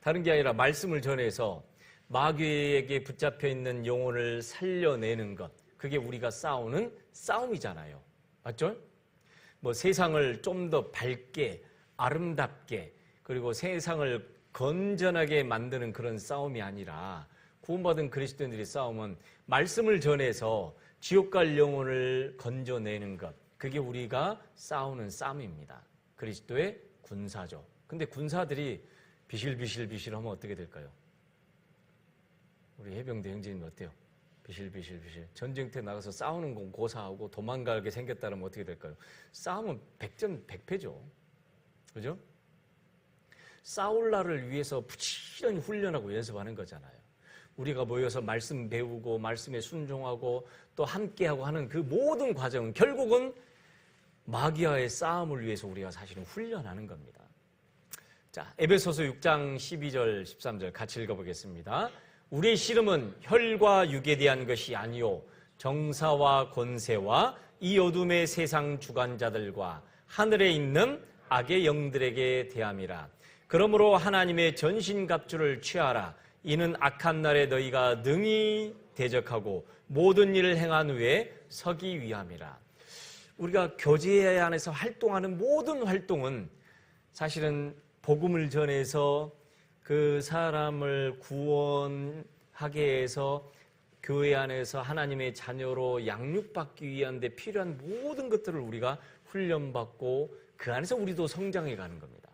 다른 게 아니라 말씀을 전해서 마귀에게 붙잡혀 있는 영혼을 살려내는 것, 그게 우리가 싸우는 싸움이잖아요. 맞죠? 세상을 좀 더 밝게, 아름답게, 그리고 세상을 건전하게 만드는 그런 싸움이 아니라, 구원받은 그리스도인들의 싸움은 말씀을 전해서 지옥 갈 영혼을 건져내는 것, 그게 우리가 싸우는 싸움입니다. 그리스도의 군사죠. 근데 군사들이 비실비실비실 하면 어떻게 될까요? 우리 해병대 형제님 어때요? 비실비실비실. 전쟁터에 나가서 싸우는 건 고사하고 도망가게 생겼다면 어떻게 될까요? 싸움은 100전 100패죠. 그죠? 싸울 날을 위해서 부지런히 훈련하고 연습하는 거잖아요. 우리가 모여서 말씀 배우고 말씀에 순종하고 또 함께하고 하는 그 모든 과정은 결국은 마귀와의 싸움을 위해서 우리가 사실은 훈련하는 겁니다. 자, 에베소서 6장 12절 13절 같이 읽어보겠습니다. 우리의 씨름은 혈과 육에 대한 것이 아니요 정사와 권세와 이 어둠의 세상 주관자들과 하늘에 있는 악의 영들에게 대함이라. 그러므로 하나님의 전신갑주를 취하라. 이는 악한 날에 너희가 능히 대적하고 모든 일을 행한 후에 서기 위함이라. 우리가 교제 안에서 활동하는 모든 활동은 사실은 복음을 전해서 그 사람을 구원하게 해서 교회 안에서 하나님의 자녀로 양육받기 위한 데 필요한 모든 것들을 우리가 훈련받고 그 안에서 우리도 성장해 가는 겁니다.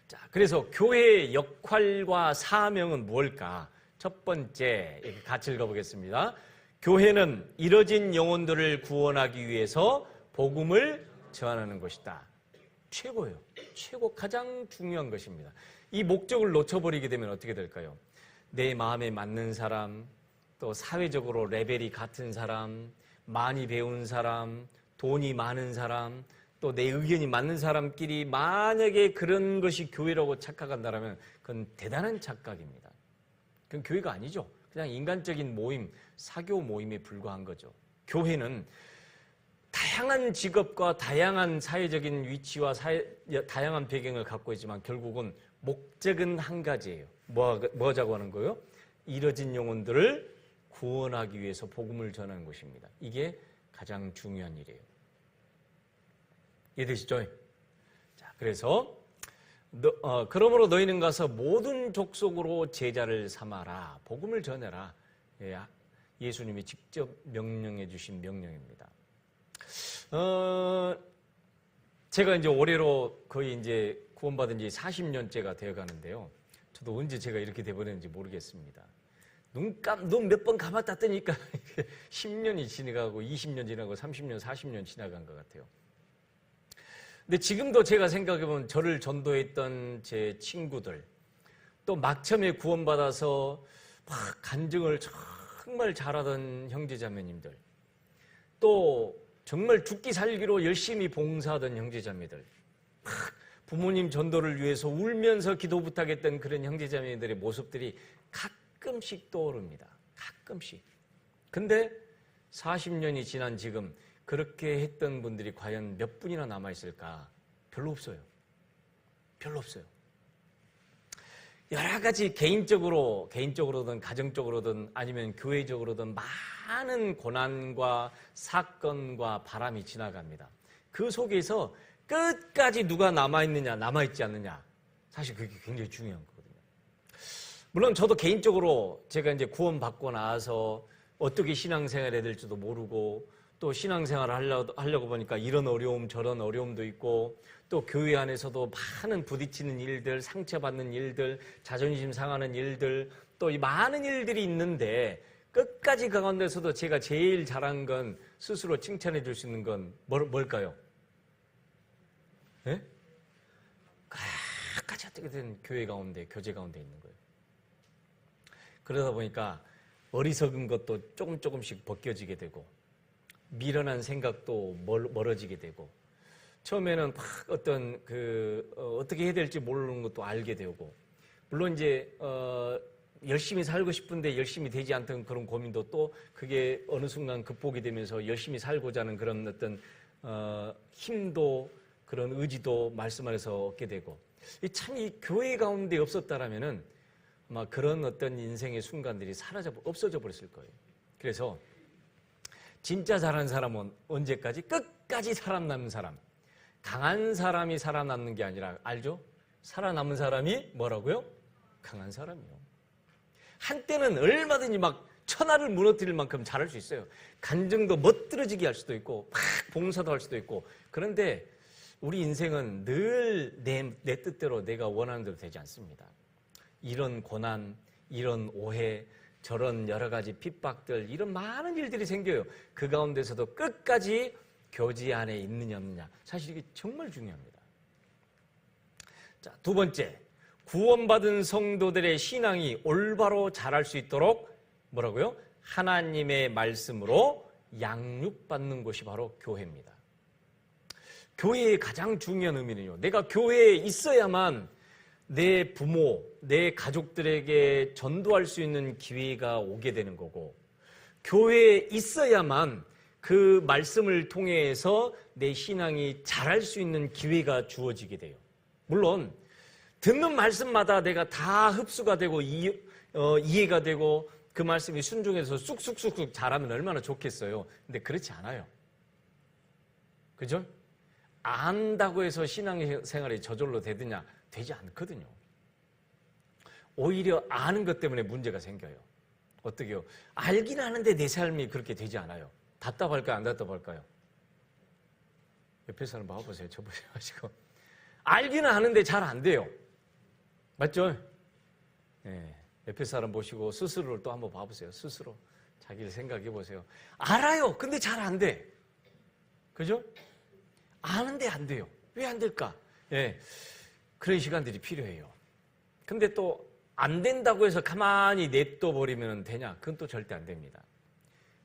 자, 그래서 교회의 역할과 사명은 무엇일까? 첫 번째, 이렇게 같이 읽어보겠습니다. 교회는 이뤄진 영혼들을 구원하기 위해서 복음을 전하는 것이다. 최고예요. 최고 가장 중요한 것입니다. 이 목적을 놓쳐버리게 되면 어떻게 될까요? 내 마음에 맞는 사람, 또 사회적으로 레벨이 같은 사람, 많이 배운 사람, 돈이 많은 사람, 또 내 의견이 맞는 사람끼리 만약에 그런 것이 교회라고 착각한다면 그건 대단한 착각입니다. 그건 교회가 아니죠. 그냥 인간적인 모임, 사교 모임에 불과한 거죠. 교회는 다양한 직업과 다양한 사회적인 위치와 다양한 배경을 갖고 있지만 결국은 목적은 한 가지예요. 뭐하자고 하는 거예요? 이뤄진 영혼들을 구원하기 위해서 복음을 전하는 것입니다. 이게 가장 중요한 일이에요. 이해되시죠? 자, 그래서 그러므로 너희는 가서 모든 족속으로 제자를 삼아라. 복음을 전해라. 예수님이 직접 명령해 주신 명령입니다. 제가 이제 올해로 거의 이제 구원받은 지 40년째가 되어 가는데요. 저도 언제 제가 이렇게 돼버렸는지 모르겠습니다. 눈 몇 번 감았다 뜨니까 10년이 지나가고 20년 지나고 30년, 40년 지나간 것 같아요. 근데 지금도 제가 생각해보면 저를 전도했던 제 친구들, 또 막참에 구원받아서 막 간증을 정말 잘하던 형제자매님들, 또 정말 죽기 살기로 열심히 봉사하던 형제자매들, 막 부모님 전도를 위해서 울면서 기도 부탁했던 그런 형제자매들의 모습들이 가끔씩 떠오릅니다. 가끔씩. 근데 40년이 지난 지금 그렇게 했던 분들이 과연 몇 분이나 남아있을까? 별로 없어요. 별로 없어요. 여러 가지 개인적으로든 가정적으로든 아니면 교회적으로든 많은 고난과 사건과 바람이 지나갑니다. 그 속에서 끝까지 누가 남아있느냐, 남아있지 않느냐. 사실 그게 굉장히 중요한 거거든요. 물론 저도 개인적으로 제가 이제 구원받고 나서 어떻게 신앙생활 해야 될지도 모르고 또 신앙생활을 하려고 보니까 이런 어려움 저런 어려움도 있고 또 교회 안에서도 많은 부딪히는 일들, 상처받는 일들, 자존심 상하는 일들 또 이 많은 일들이 있는데 끝까지 그 가운데서도 제가 제일 잘한 건 스스로 칭찬해 줄 수 있는 건 뭘까요? 예? 끝까지 어떻게든 교회 가운데, 교제 가운데 있는 거예요. 그러다 보니까 어리석은 것도 조금씩 벗겨지게 되고 미련한 생각도 멀어지게 되고, 처음에는 막 어떤 어떻게 해야 될지 모르는 것도 알게 되고, 물론 이제 열심히 살고 싶은데 열심히 되지 않던 그런 고민도 또 그게 어느 순간 극복이 되면서 열심히 살고자 하는 그런 어떤 힘도, 그런 의지도 말씀 안에서 얻게 되고, 참 이 교회 가운데 없었다라면은 아마 그런 어떤 인생의 순간들이 없어져 버렸을 거예요. 그래서 진짜 잘하는 사람은 언제까지? 끝까지 살아남는 사람. 강한 사람이 살아남는 게 아니라, 알죠? 살아남은 사람이 뭐라고요? 강한 사람이요. 한때는 얼마든지 막 천하를 무너뜨릴 만큼 잘할 수 있어요. 간증도 멋들어지게 할 수도 있고 막 봉사도 할 수도 있고. 그런데 우리 인생은 늘 내 뜻대로 내가 원하는 대로 되지 않습니다. 이런 고난, 이런 오해, 저런 여러 가지 핍박들, 이런 많은 일들이 생겨요. 그 가운데서도 끝까지 교제 안에 있느냐 없느냐, 사실 이게 정말 중요합니다. 자, 두 번째, 구원받은 성도들의 신앙이 올바로 자랄 수 있도록 뭐라고요? 하나님의 말씀으로 양육받는 곳이 바로 교회입니다. 교회의 가장 중요한 의미는요, 내가 교회에 있어야만 내 부모, 내 가족들에게 전도할 수 있는 기회가 오게 되는 거고, 교회에 있어야만 그 말씀을 통해서 내 신앙이 자랄 수 있는 기회가 주어지게 돼요. 물론 듣는 말씀마다 내가 다 흡수가 되고 이해가 되고 그 말씀이 순종해서 쑥쑥쑥쑥 자라면 얼마나 좋겠어요. 근데 그렇지 않아요. 그죠? 안다고 해서 신앙생활이 저절로 되느냐? 되지 않거든요. 오히려 아는 것 때문에 문제가 생겨요. 어떻게요? 알긴 아는데 내 삶이 그렇게 되지 않아요. 답답할까요? 안 답답할까요? 옆에 사람 봐보세요. 저보세요. 지금 알기는 아는데 잘 안 돼요. 맞죠? 네. 옆에 사람 보시고 스스로를 또 한번 봐보세요. 스스로 자기를 생각해 보세요. 알아요. 근데 잘 안 돼. 그죠? 아는데 안 돼요. 왜 안 될까? 예. 그런 시간들이 필요해요. 근데 또 안 된다고 해서 가만히 냅둬 버리면 되냐? 그건 또 절대 안 됩니다.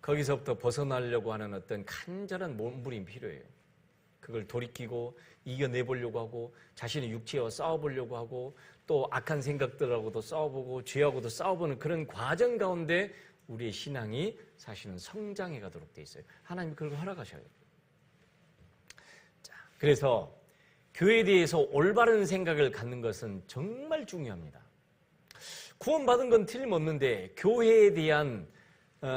거기서부터 벗어나려고 하는 어떤 간절한 몸부림이 필요해요. 그걸 돌이키고 이겨내보려고 하고 자신의 육체와 싸워보려고 하고 또 악한 생각들하고도 싸워보고 죄하고도 싸워보는 그런 과정 가운데 우리의 신앙이 사실은 성장해 가도록 돼 있어요. 하나님이 그걸 허락하셔요. 자, 그래서 교회에 대해서 올바른 생각을 갖는 것은 정말 중요합니다. 구원받은 건 틀림없는데 교회에 대한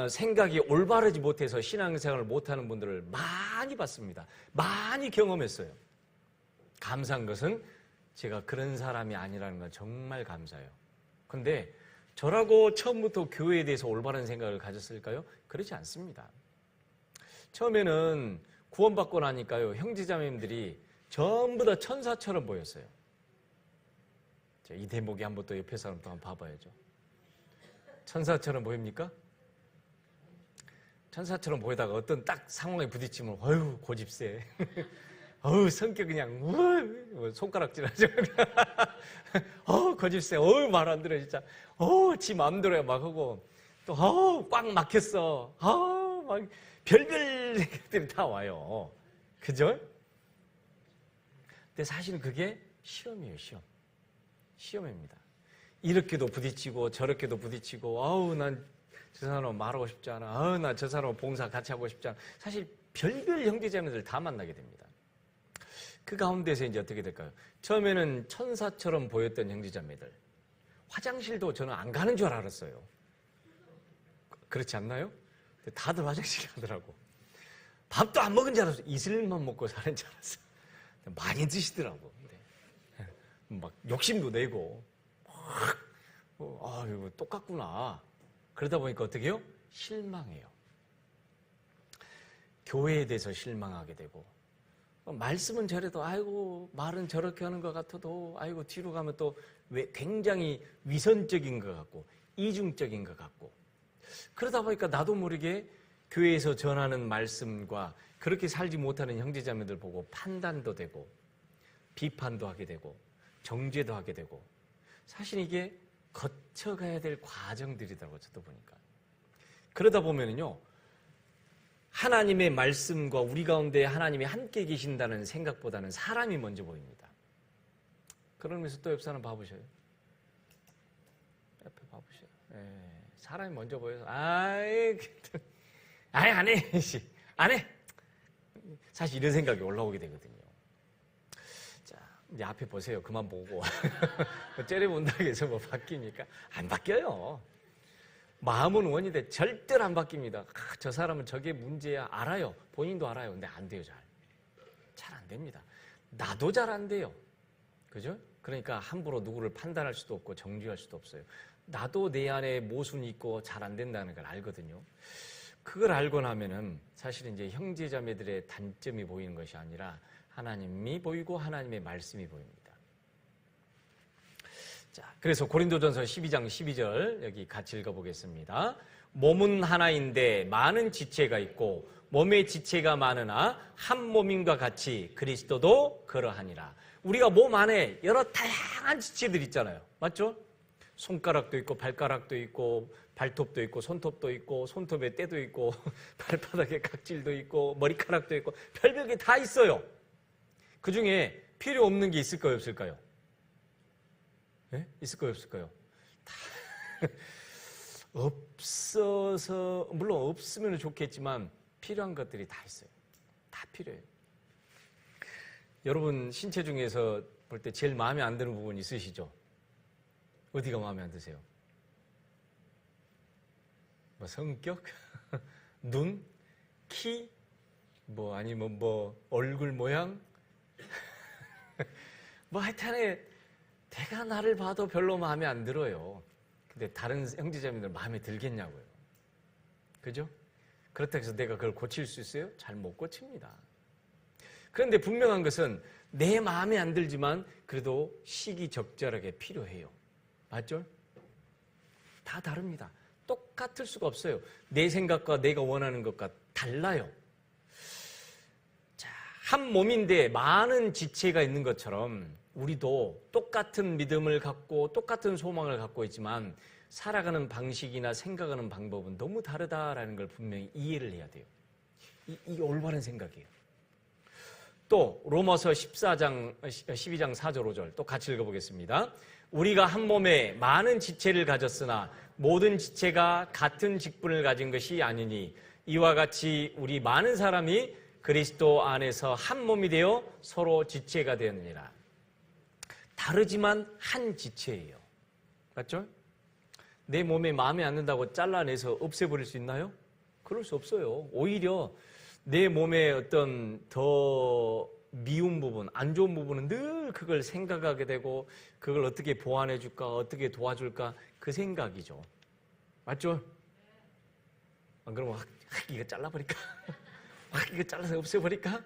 생각이 올바르지 못해서 신앙생활을 못하는 분들을 많이 봤습니다. 많이 경험했어요. 감사한 것은 제가 그런 사람이 아니라는 건 정말 감사해요. 그런데 저라고 처음부터 교회에 대해서 올바른 생각을 가졌을까요? 그렇지 않습니다. 처음에는 구원받고 나니까요, 형제자매님들이 전부 다 천사처럼 보였어요. 이 대목이 한번 또 옆에 사람 또 한번 봐봐야죠. 천사처럼 보입니까? 천사처럼 보이다가 어떤 딱 상황에 부딪히면 어휴 고집세. 어휴 성격 그냥 손가락질하죠. 고집세. 말 안 들어 진짜. 지 마음대로야 막 하고 또 꽉 막혔어. 막 별별 생각들이 다 와요. 그죠? 근데 사실은 그게 시험이에요. 시험입니다. 이렇게도 부딪히고 저렇게도 부딪히고 난 저 사람 말하고 싶지 않아. 나 저 사람 봉사 같이 하고 싶지 않아. 사실 별별 형제자매들 다 만나게 됩니다. 그 가운데서 이제 어떻게 될까요? 처음에는 천사처럼 보였던 형제자매들, 화장실도 저는 안 가는 줄 알았어요. 그렇지 않나요? 다들 화장실 가더라고. 밥도 안 먹은 줄 알았어요. 이슬만 먹고 사는 줄 알았어요. 많이 드시더라고. 막 욕심도 내고 이거 똑같구나. 그러다 보니까 어떻게 해요? 실망해요. 교회에 대해서 실망하게 되고, 말씀은 저래도 말은 저렇게 하는 것 같아도 뒤로 가면 또 굉장히 위선적인 것 같고 이중적인 것 같고, 그러다 보니까 나도 모르게 교회에서 전하는 말씀과 그렇게 살지 못하는 형제자매들 보고 판단도 되고 비판도 하게 되고 정죄도 하게 되고, 사실 이게 거쳐가야 될 과정들이더라고요. 저도 보니까. 그러다 보면은요, 하나님의 말씀과 우리 가운데 하나님이 함께 계신다는 생각보다는 사람이 먼저 보입니다. 그러면서 또 옆 사람 봐보셔요. 옆에 봐보셔요. 사람이 먼저 보여서 아이 안 해. 안 해. 사실 이런 생각이 올라오게 되거든요. 자, 이제 앞에 보세요. 그만 보고. 째려본다고 해서 뭐 바뀌니까 안 바뀌어요. 마음은 원인데 절대로 안 바뀝니다. 저 사람은 저게 문제야. 알아요. 본인도 알아요. 근데 안 돼요. 잘 안 됩니다. 나도 잘 안 돼요. 그죠? 그러니까 함부로 누구를 판단할 수도 없고 정죄할 수도 없어요. 나도 내 안에 모순이 있고 잘 안 된다는 걸 알거든요. 그걸 알고 나면은 사실 이제 형제자매들의 단점이 보이는 것이 아니라 하나님이 보이고 하나님의 말씀이 보입니다. 자, 그래서 고린도전서 12장 12절 여기 같이 읽어보겠습니다. 몸은 하나인데 많은 지체가 있고 몸의 지체가 많으나 한 몸임과 같이 그리스도도 그러하니라. 우리가 몸 안에 여러 다양한 지체들 있잖아요. 맞죠? 손가락도 있고 발가락도 있고 발톱도 있고 손톱도 있고 손톱에 때도 있고 발바닥에 각질도 있고 머리카락도 있고 별별 게 다 있어요. 그중에 필요 없는 게 있을까요, 없을까요? 네? 있을까요, 없을까요? 다 없어서 물론 없으면 좋겠지만 필요한 것들이 다 있어요. 다 필요해요. 여러분 신체 중에서 볼 때 제일 마음에 안 드는 부분 있으시죠? 어디가 마음에 안 드세요? 뭐 성격? 눈? 키? 뭐 아니면 뭐 얼굴 모양? 뭐 하여튼에 내가 나를 봐도 별로 마음에 안 들어요. 근데 다른 형제자매들 마음에 들겠냐고요. 그죠? 그렇다고 해서 내가 그걸 고칠 수 있어요? 잘 못 고칩니다. 그런데 분명한 것은 내 마음에 안 들지만 그래도 시기적절하게 필요해요. 맞죠? 다 다릅니다. 똑같을 수가 없어요. 내 생각과 내가 원하는 것과 달라요. 자, 한 몸인데 많은 지체가 있는 것처럼 우리도 똑같은 믿음을 갖고 똑같은 소망을 갖고 있지만 살아가는 방식이나 생각하는 방법은 너무 다르다라는 걸 분명히 이해를 해야 돼요. 이게 올바른 생각이에요. 또 로마서 12장 4절 5절 또 같이 읽어보겠습니다. 우리가 한 몸에 많은 지체를 가졌으나 모든 지체가 같은 직분을 가진 것이 아니니 이와 같이 우리 많은 사람이 그리스도 안에서 한 몸이 되어 서로 지체가 되었느니라. 다르지만 한 지체예요. 맞죠? 내 몸에 마음에 안 든다고 잘라내서 없애버릴 수 있나요? 그럴 수 없어요. 오히려 내 몸에 어떤 더 미운 부분, 안 좋은 부분은 늘 그걸 생각하게 되고 그걸 어떻게 보완해 줄까, 어떻게 도와줄까 그 생각이죠. 맞죠? 안 그러면 확 이거 잘라버릴까? 확 이거 잘라서 없애버릴까?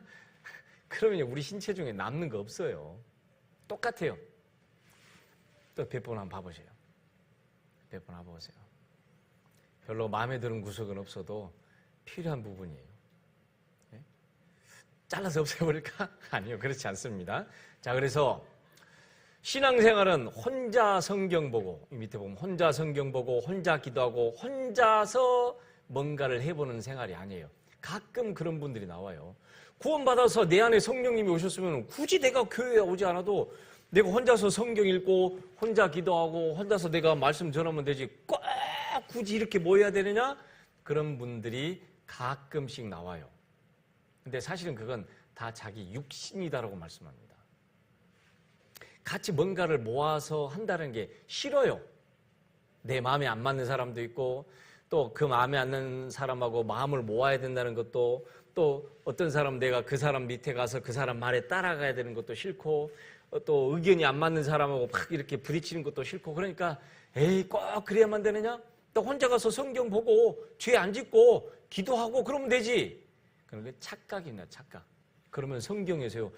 그러면 우리 신체 중에 남는 거 없어요. 똑같아요. 또 몇 번 한번 봐보세요. 몇 번 한번 보세요. 별로 마음에 드는 구석은 없어도 필요한 부분이에요. 잘라서 없애버릴까? 아니요, 그렇지 않습니다. 자, 그래서 신앙생활은 혼자 성경 보고, 이 밑에 보면 혼자 성경 보고, 혼자 기도하고, 혼자서 뭔가를 해보는 생활이 아니에요. 가끔 그런 분들이 나와요. 구원받아서 내 안에 성령님이 오셨으면 굳이 내가 교회에 오지 않아도 내가 혼자서 성경 읽고, 혼자 기도하고, 혼자서 내가 말씀 전하면 되지. 꼭 굳이 이렇게 모여야 되느냐? 그런 분들이 가끔씩 나와요. 근데 사실은 그건 다 자기 육신이다라고 말씀합니다. 같이 뭔가를 모아서 한다는 게 싫어요. 내 마음에 안 맞는 사람도 있고 또 그 마음에 안 드는 사람하고 마음을 모아야 된다는 것도 또 어떤 사람 내가 그 사람 밑에 가서 그 사람 말에 따라가야 되는 것도 싫고 또 의견이 안 맞는 사람하고 막 이렇게 부딪히는 것도 싫고 그러니까 에이 꼭 그래야만 되느냐? 또 혼자 가서 성경 보고 죄 안 짓고 기도하고 그러면 되지. 그런 게 착각이나 착각. 그러면 성경에서요,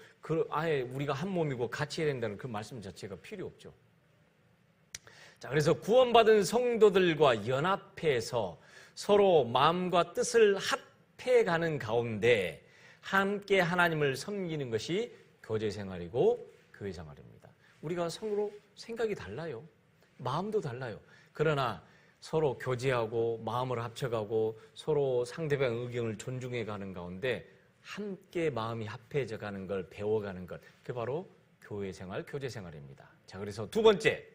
아예 우리가 한 몸이고 같이 해야 된다는 그 말씀 자체가 필요 없죠. 자, 그래서 구원받은 성도들과 연합해서 서로 마음과 뜻을 합해가는 가운데 함께 하나님을 섬기는 것이 교제 생활이고 교회 생활입니다. 우리가 서로 생각이 달라요. 마음도 달라요. 그러나 서로 교제하고 마음을 합쳐가고 서로 상대방 의견을 존중해 가는 가운데 함께 마음이 합해져 가는 걸 배워가는 것, 그게 바로 교회 생활, 교제 생활입니다. 자, 그래서 두 번째,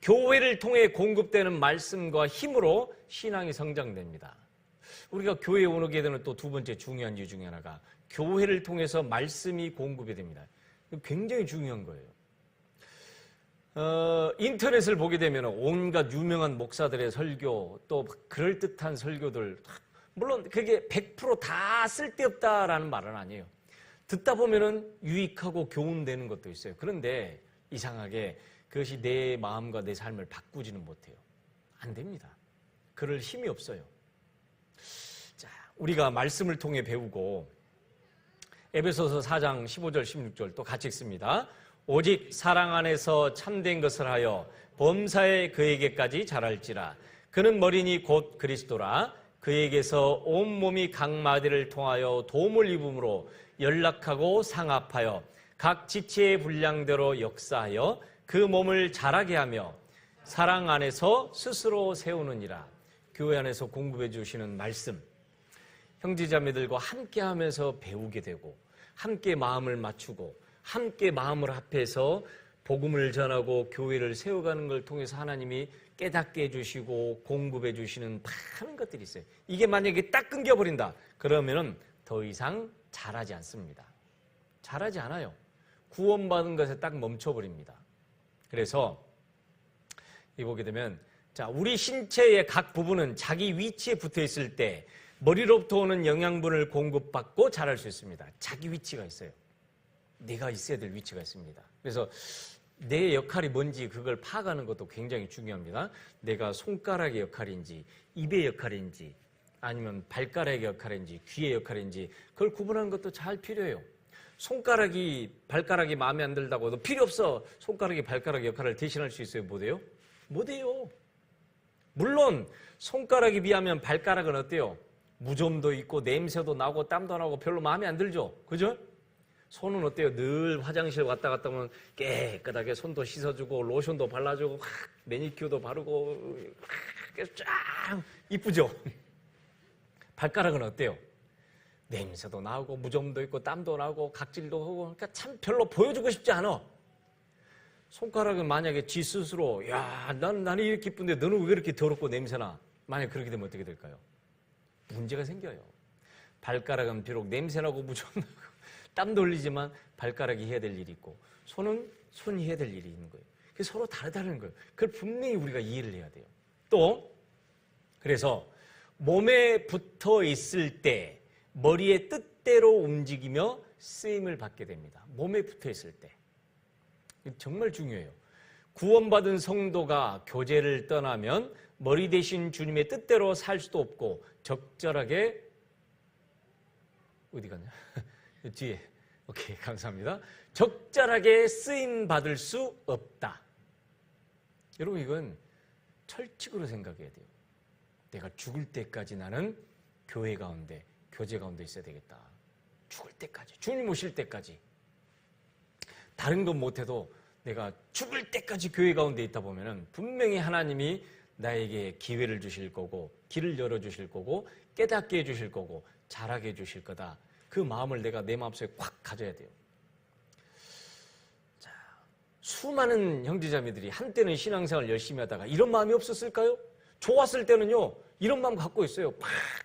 교회를 통해 공급되는 말씀과 힘으로 신앙이 성장됩니다. 우리가 교회에 오게 되는 또 두 번째 중요한 이유 중에 하나가 교회를 통해서 말씀이 공급이 됩니다. 굉장히 중요한 거예요. 인터넷을 보게 되면 온갖 유명한 목사들의 설교, 또 그럴듯한 설교들, 물론 그게 100% 다 쓸데없다라는 말은 아니에요. 듣다 보면은 유익하고 교훈되는 것도 있어요. 그런데 이상하게 그것이 내 마음과 내 삶을 바꾸지는 못해요. 안 됩니다. 그럴 힘이 없어요. 자, 우리가 말씀을 통해 배우고 에베소서 4장 15절 16절 또 같이 읽습니다. 오직 사랑 안에서 참된 것을 하여 범사에 그에게까지 자랄지라. 그는 머리니 곧 그리스도라. 그에게서 온몸이 각 마디를 통하여 도움을 입음으로 연락하고 상합하여 각 지체의 분량대로 역사하여 그 몸을 자라게 하며 사랑 안에서 스스로 세우느니라. 교회 안에서 공급해 주시는 말씀, 형제자매들과 함께 하면서 배우게 되고 함께 마음을 맞추고 함께 마음을 합해서 복음을 전하고 교회를 세워가는 걸 통해서 하나님이 깨닫게 해주시고 공급해 주시는 많은 것들이 있어요. 이게 만약에 딱 끊겨버린다 그러면은 더 이상 자라지 않습니다. 자라지 않아요. 구원받은 것에 딱 멈춰버립니다. 그래서 이 보게 되면, 자, 우리 신체의 각 부분은 자기 위치에 붙어 있을 때 머리로부터 오는 영양분을 공급받고 자랄 수 있습니다. 자기 위치가 있어요. 내가 있어야 될 위치가 있습니다. 그래서 내 역할이 뭔지 그걸 파악하는 것도 굉장히 중요합니다. 내가 손가락의 역할인지 입의 역할인지 아니면 발가락의 역할인지 귀의 역할인지 그걸 구분하는 것도 잘 필요해요. 발가락이 마음에 안 들다고 해도 필요 없어. 손가락이 발가락의 역할을 대신할 수 있어요? 못해요? 못해요. 물론 손가락에 비하면 발가락은 어때요? 무좀도 있고 냄새도 나고 땀도 나고 별로 마음에 안 들죠? 그죠? 손은 어때요? 늘 화장실 왔다 갔다 하면 깨끗하게 손도 씻어주고 로션도 발라주고 매니큐어도 바르고 쫙 이쁘죠? 발가락은 어때요? 냄새도 나고 무좀도 있고 땀도 나고 각질도 하고 그러니까 참 별로 보여주고 싶지 않아. 손가락은 만약에 지 스스로 나는 이렇게 이쁜데 너는 왜 이렇게 더럽고 냄새나? 만약에 그렇게 되면 어떻게 될까요? 문제가 생겨요. 발가락은 비록 냄새나고 무좀 나고 땀도 흘리지만 발가락이 해야 될 일이 있고 손은 손이 해야 될 일이 있는 거예요. 그래서 서로 다르다는 거예요. 그걸 분명히 우리가 이해를 해야 돼요. 또 그래서 몸에 붙어 있을 때 머리의 뜻대로 움직이며 쓰임을 받게 됩니다. 몸에 붙어 있을 때. 정말 중요해요. 구원받은 성도가 교제를 떠나면 머리 대신 주님의 뜻대로 살 수도 없고 적절하게 어디 갔냐? 뒤에. 오케이, 감사합니다. 적절하게 쓰임 받을 수 없다. 여러분, 이건 철칙으로 생각해야 돼요. 내가 죽을 때까지 나는 교회 가운데, 교제 가운데 있어야 되겠다. 죽을 때까지, 주님 오실 때까지. 다른 건 못해도 내가 죽을 때까지 교회 가운데 있다 보면은 분명히 하나님이 나에게 기회를 주실 거고, 길을 열어주실 거고, 깨닫게 해주실 거고, 잘하게 해주실 거다. 그 마음을 내가 내 마음속에 꽉 가져야 돼요. 자, 수많은 형제자매들이 한때는 신앙생활 열심히 하다가 이런 마음이 없었을까요? 좋았을 때는요, 이런 마음 갖고 있어요.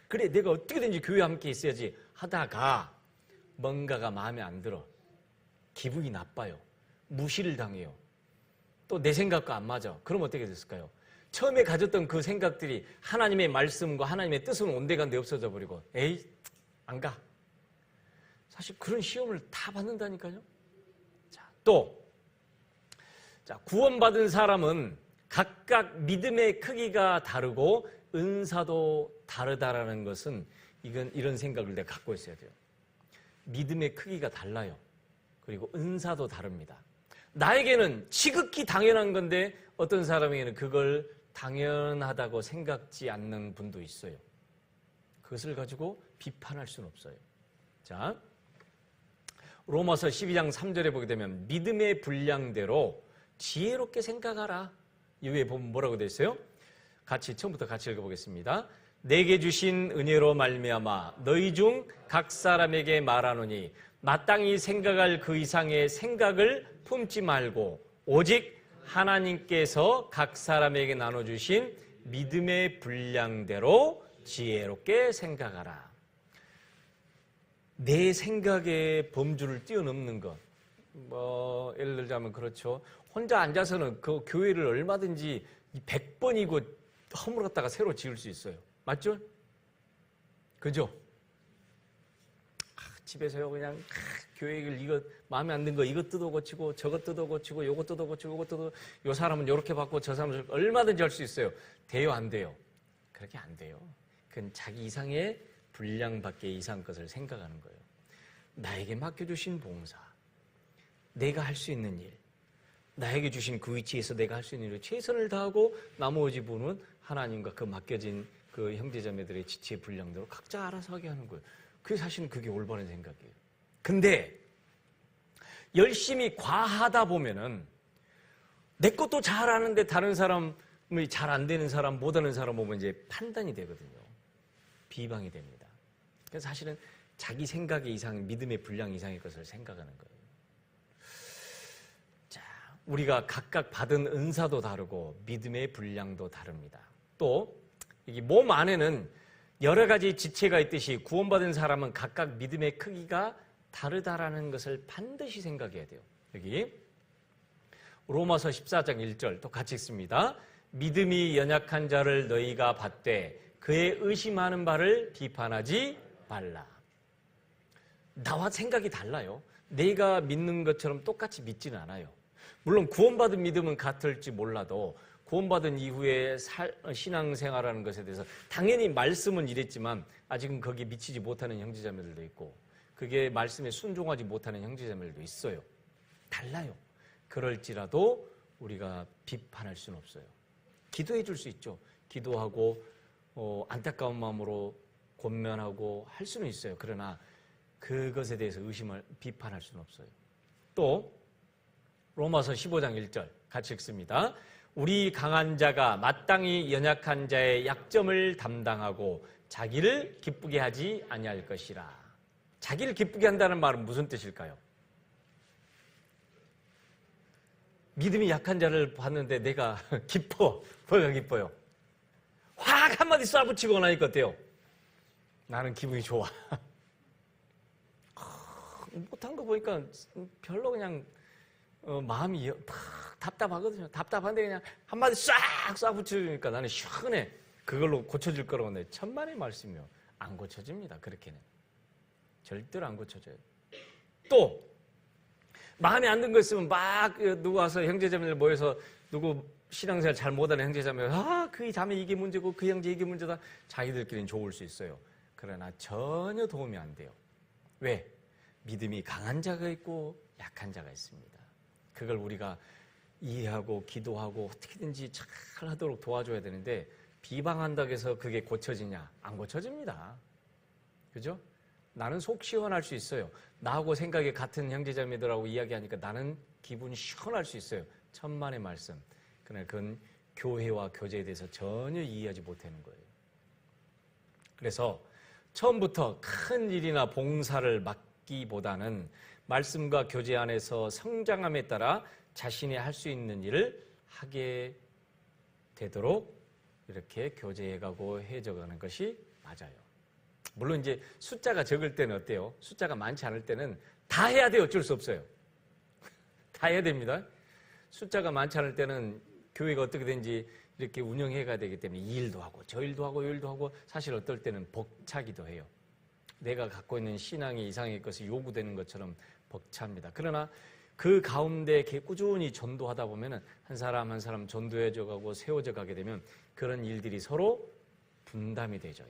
그래, 내가 어떻게든지 교회와 함께 있어야지 하다가 뭔가가 마음에 안 들어. 기분이 나빠요. 무시를 당해요. 또 내 생각과 안 맞아. 그럼 어떻게 됐을까요? 처음에 가졌던 그 생각들이 하나님의 말씀과 하나님의 뜻은 온데간데 없어져 버리고 에이, 안 가. 사실 그런 시험을 다 받는다니까요. 자, 구원받은 사람은 각각 믿음의 크기가 다르고 은사도 다르다라는 것은 이런 생각을 내가 갖고 있어야 돼요. 믿음의 크기가 달라요. 그리고 은사도 다릅니다. 나에게는 지극히 당연한 건데 어떤 사람에게는 그걸 당연하다고 생각지 않는 분도 있어요. 그것을 가지고 비판할 수는 없어요. 자, 로마서 12장 3절에 보게 되면 믿음의 분량대로 지혜롭게 생각하라. 이 위에 보면 뭐라고 되어 있어요? 같이 처음부터 같이 읽어보겠습니다. 내게 주신 은혜로 말미암아 너희 중 각 사람에게 말하노니 마땅히 생각할 그 이상의 생각을 품지 말고 오직 하나님께서 각 사람에게 나눠주신 믿음의 분량대로 지혜롭게 생각하라. 내 생각의 범주를 뛰어넘는 것. 예를 들자면 그렇죠. 혼자 앉아서는 그 교회를 얼마든지 100번이고 허물었다가 새로 지을 수 있어요. 맞죠? 그죠? 집에서요 그냥 교회를 이거 마음에 안 든 거 이거 뜯어 고치고 저거 뜯어 고치고 요거 뜯어 고치고 요거 뜯어 요 사람은 요렇게 받고 저 사람은 얼마든지 할 수 있어요. 돼요 안 돼요? 그렇게 안 돼요. 그건 자기 이상의 분량 밖의 이상 것을 생각하는 거예요. 나에게 맡겨주신 봉사, 내가 할 수 있는 일, 나에게 주신 그 위치에서 내가 할 수 있는 일에 최선을 다하고 나머지 분은 하나님과 그 맡겨진 그 형제자매들의 지체의 분량대로 각자 알아서 하게 하는 거예요. 그게 사실은 그게 올바른 생각이에요. 근데 열심히 과하다 보면은 내 것도 잘하는데 다른 사람이 잘 안 되는 사람, 못하는 사람 보면 이제 판단이 되거든요. 비방이 됩니다. 그래서 사실은 자기 생각의 이상, 믿음의 분량 이상의 것을 생각하는 거예요. 자, 우리가 각각 받은 은사도 다르고 믿음의 분량도 다릅니다. 또 이 몸 안에는 여러 가지 지체가 있듯이 구원받은 사람은 각각 믿음의 크기가 다르다라는 것을 반드시 생각해야 돼요. 여기 로마서 14장 1절 또 같이 읽습니다. 믿음이 연약한 자를 너희가 받되 그의 의심하는 바를 비판하지 말라. 나와 생각이 달라요. 내가 믿는 것처럼 똑같이 믿지는 않아요. 물론 구원받은 믿음은 같을지 몰라도 구원받은 이후에 신앙생활하는 것에 대해서 당연히 말씀은 이랬지만 아직은 거기에 미치지 못하는 형제자매들도 있고 그게 말씀에 순종하지 못하는 형제자매들도 있어요. 달라요. 그럴지라도 우리가 비판할 수는 없어요. 기도해 줄 수 있죠. 기도하고 안타까운 마음으로 권면하고 할 수는 있어요. 그러나 그것에 대해서 비판할 수는 없어요. 또 로마서 15장 1절 같이 읽습니다. 우리 강한 자가 마땅히 연약한 자의 약점을 담당하고 자기를 기쁘게 하지 아니할 것이라. 자기를 기쁘게 한다는 말은 무슨 뜻일까요? 믿음이 약한 자를 봤는데 내가 기뻐. 뭐가 기뻐요? 확 한마디 쏴붙이고 나니까 어때요? 나는 기분이 좋아. 못한 거 보니까 별로 그냥 마음이 답답하거든요. 답답한데 그냥 한마디 싹 쏴붙여주니까 나는 시원해. 그걸로 고쳐질 거라고 내 천만의 말씀이요. 안 고쳐집니다. 그렇게는. 절대로 안 고쳐져요. 또 마음에 안 든 거 있으면 막 누구 와서 형제자매들 모여서 누구 신앙생활 잘 못하는 형제자매가 그 자매 이게 문제고 그 형제 이게 문제다. 자기들끼리는 좋을 수 있어요. 그러나 전혀 도움이 안 돼요. 왜? 믿음이 강한 자가 있고 약한 자가 있습니다. 그걸 우리가 이해하고 기도하고 어떻게든지 잘 하도록 도와줘야 되는데 비방한다고 해서 그게 고쳐지냐? 안 고쳐집니다. 그죠? 나는 속 시원할 수 있어요. 나하고 생각이 같은 형제자매들하고 이야기하니까 나는 기분이 시원할 수 있어요. 천만의 말씀. 그러나 그건 교회와 교제에 대해서 전혀 이해하지 못하는 거예요. 그래서 처음부터 큰 일이나 봉사를 맡기보다는 말씀과 교제 안에서 성장함에 따라 자신이 할 수 있는 일을 하게 되도록 이렇게 교제해가고 해져가는 것이 맞아요. 물론 이제 숫자가 적을 때는 어때요? 숫자가 많지 않을 때는 다 해야 돼요. 어쩔 수 없어요. 다 해야 됩니다. 숫자가 많지 않을 때는 교회가 어떻게 되는지 이렇게 운영해 가야 되기 때문에 이 일도 하고 저 일도 하고 이 일도 하고 사실 어떨 때는 벅차기도 해요. 내가 갖고 있는 신앙의 이상의 것이 요구되는 것처럼 벅찹니다. 그러나 그 가운데 꾸준히 전도하다 보면은 한 사람 한 사람 전도해져 가고 세워져 가게 되면 그런 일들이 서로 분담이 되져요.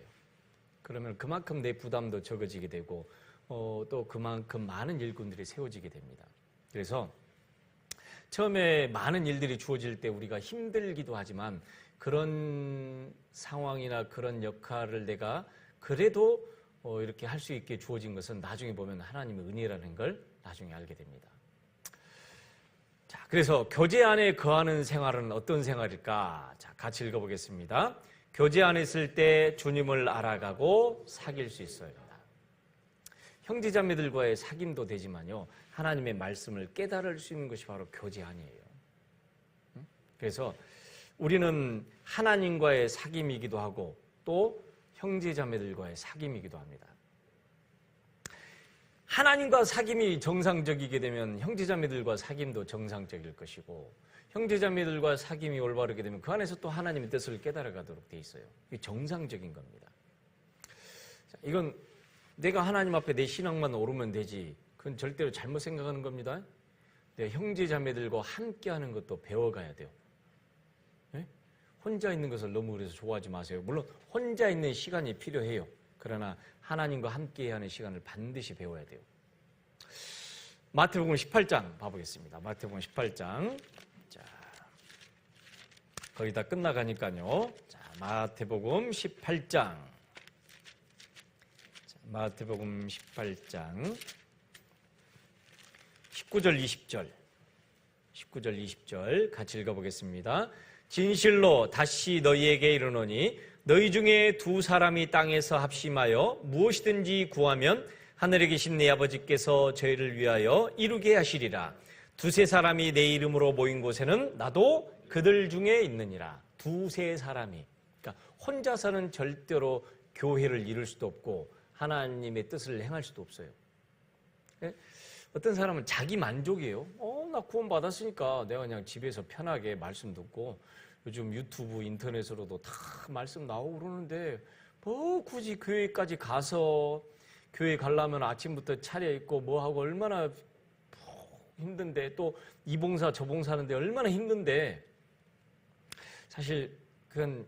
그러면 그만큼 내 부담도 적어지게 되고 또 그만큼 많은 일꾼들이 세워지게 됩니다. 그래서 처음에 많은 일들이 주어질 때 우리가 힘들기도 하지만 그런 상황이나 그런 역할을 내가 그래도 이렇게 할 수 있게 주어진 것은 나중에 보면 하나님의 은혜라는 걸 나중에 알게 됩니다. 자, 그래서 교제 안에 거하는 생활은 어떤 생활일까? 자, 같이 읽어보겠습니다. 교제 안에 있을 때 주님을 알아가고 사귈 수 있어야 된다. 형제자매들과의 사귐도 되지만요, 하나님의 말씀을 깨달을 수 있는 것이 바로 교제 안이에요. 그래서 우리는 하나님과의 사귐이기도 하고 또 형제자매들과의 사귐이기도 합니다. 하나님과 사귐이 정상적이게 되면 형제자매들과 사귐도 정상적일 것이고, 형제자매들과 사귐이 올바르게 되면 그 안에서 또 하나님의 뜻을 깨달아가도록 돼 있어요. 이게 정상적인 겁니다. 자, 이건 내가 하나님 앞에 내 신앙만 오르면 되지, 그건 절대로 잘못 생각하는 겁니다. 내 형제자매들과 함께하는 것도 배워가야 돼요. 네? 혼자 있는 것을 너무 그래서 좋아하지 마세요. 물론 혼자 있는 시간이 필요해요. 그러나 하나님과 함께하는 시간을 반드시 배워야 돼요. 마태복음 18장 봐보겠습니다. 마태복음 18장. 자, 거의 다 끝나가니까요. 자, 마태복음 18장. 자, 마태복음 18장 19절 20절. 19절 20절 같이 읽어보겠습니다. 진실로 다시 너희에게 이르노니 너희 중에 두 사람이 땅에서 합심하여 무엇이든지 구하면 하늘에 계신 내 아버지께서 저희를 위하여 이루게 하시리라. 두세 사람이 내 이름으로 모인 곳에는 나도 그들 중에 있느니라. 두세 사람이. 그러니까 혼자서는 절대로 교회를 이룰 수도 없고 하나님의 뜻을 행할 수도 없어요. 어떤 사람은 자기 만족이에요. 나 구원 받았으니까 내가 그냥 집에서 편하게 말씀 듣고 요즘 유튜브 인터넷으로도 다 말씀 나오고 그러는데 뭐 굳이 교회까지 가서 교회 가려면 아침부터 차려입고 뭐하고 얼마나 힘든데, 또 이 봉사 저 봉사하는데 얼마나 힘든데, 사실 그건